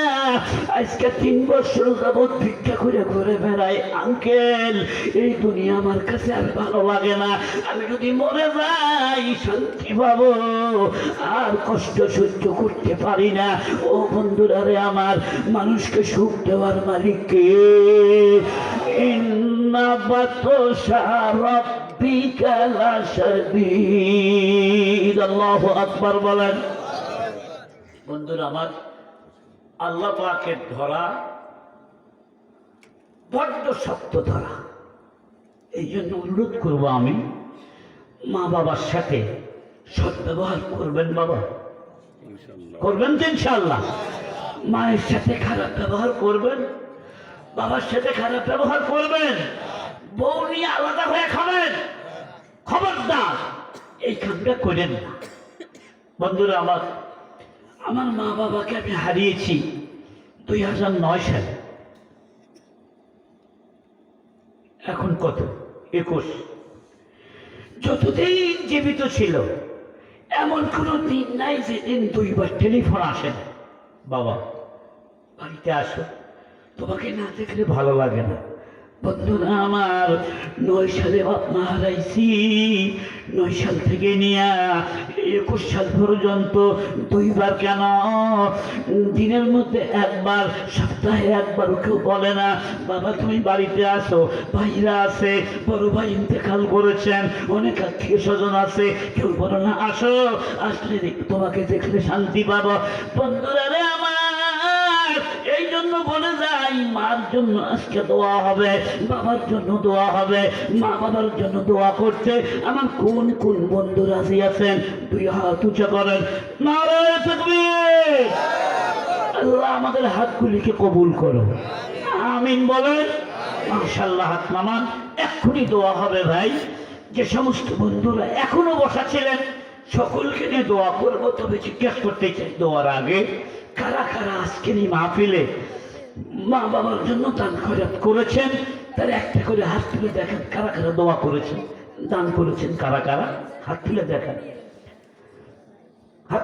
আজকে 3 বছর যাবৎ ভিক্ষা করে ঘুরে বেড়াই। আঙ্কেল, এই দুনিয়া আমার কাছে আর ভালো লাগে না। আমি যদি মরে যাই শান্তি পাবো, আর কষ্ট সহ্য করতে পারি না। ও বন্ধুরা রে আমার, মানুষকে সুখ দেওয়ার মালিক কে? ইন্না বাতশা রাব্বিকা লাশাদীদ। আল্লাহু আকবার বলেন। বন্ধুরা আমার, আল্লাহ পাকের ধরা বড্ড শক্ত ধরা। এই জন্য অনুরোধ করবো আমি, মা বাবার সাথে সদ্ব্যবহার করবেন। বাবা করবেন তো ইনশাআল্লাহ। মায়ের সাথে খারাপ ব্যবহার করবেন, বাবার সাথে খারাপ ব্যবহার করবেন, বউ নিয়ে আলাদা হয়ে খাবেন, খবরদার এই কামটা করেন না। বন্ধুরা আমার, আমার মা বাবাকে আমি হারিয়েছি 2009 সালে। এখন কত? 21। যতদিন জীবিত ছিল এমন কোনো দিন নাই যেদিন 2 বার টেলিফোন আসে না, বাবা বাড়িতে আসো, তোমাকে না দেখলে ভালো লাগে না। বন্ধুরা আমার, 9 সালে বাপ মা হারাইছি। 9 সাল থেকে নিয়ে 21 সাল পর্যন্ত 2 বার কেন, দিনের মধ্যে 1 বার, সপ্তাহে 1 বার কেউ বলে না বাবা তুমি বাড়িতে আসো। ভাইরা আছে, বড় ভাই ইন্তেকাল করেছেন, অনেক আত্মীয় স্বজন আছে, কেউ বলে না আসো, আসলে তোমাকে দেখলে শান্তি পাবো। বন্ধুরা রে আমার, এই জন্য বলে যাই, মার জন্য আজকে দোয়া হবে, বাবার জন্য দোয়া হবে। মা বাবার জন্য দোয়া করতে আমার কোন কোন বন্ধু রাজি আছেন? 2 হাত উঁচা করেন, নারায়ে তাকবীর। আল্লাহ আমাদের হাতগুলিকে কবুল করো, আমিন বলেন। মাশাআল্লাহ, হাত নামান, এক্ষুনি দোয়া হবে ভাই। যে সমস্ত বন্ধুরা এখনো বসা ছিলেন সকলকে নিয়ে দোয়া করবো। তবে জিজ্ঞেস করতে চাই দোয়ার আগে, কারা কারা আজকের এই মাহফিলে মা বাবার জন্য দান খয়রাত করেছেন? তার একটা করে হাত তুলে দেখেন, কারা কারা দোয়া করেছেন, দান করেছেন, কারা কারা হাত তুলে দেখেন। হাত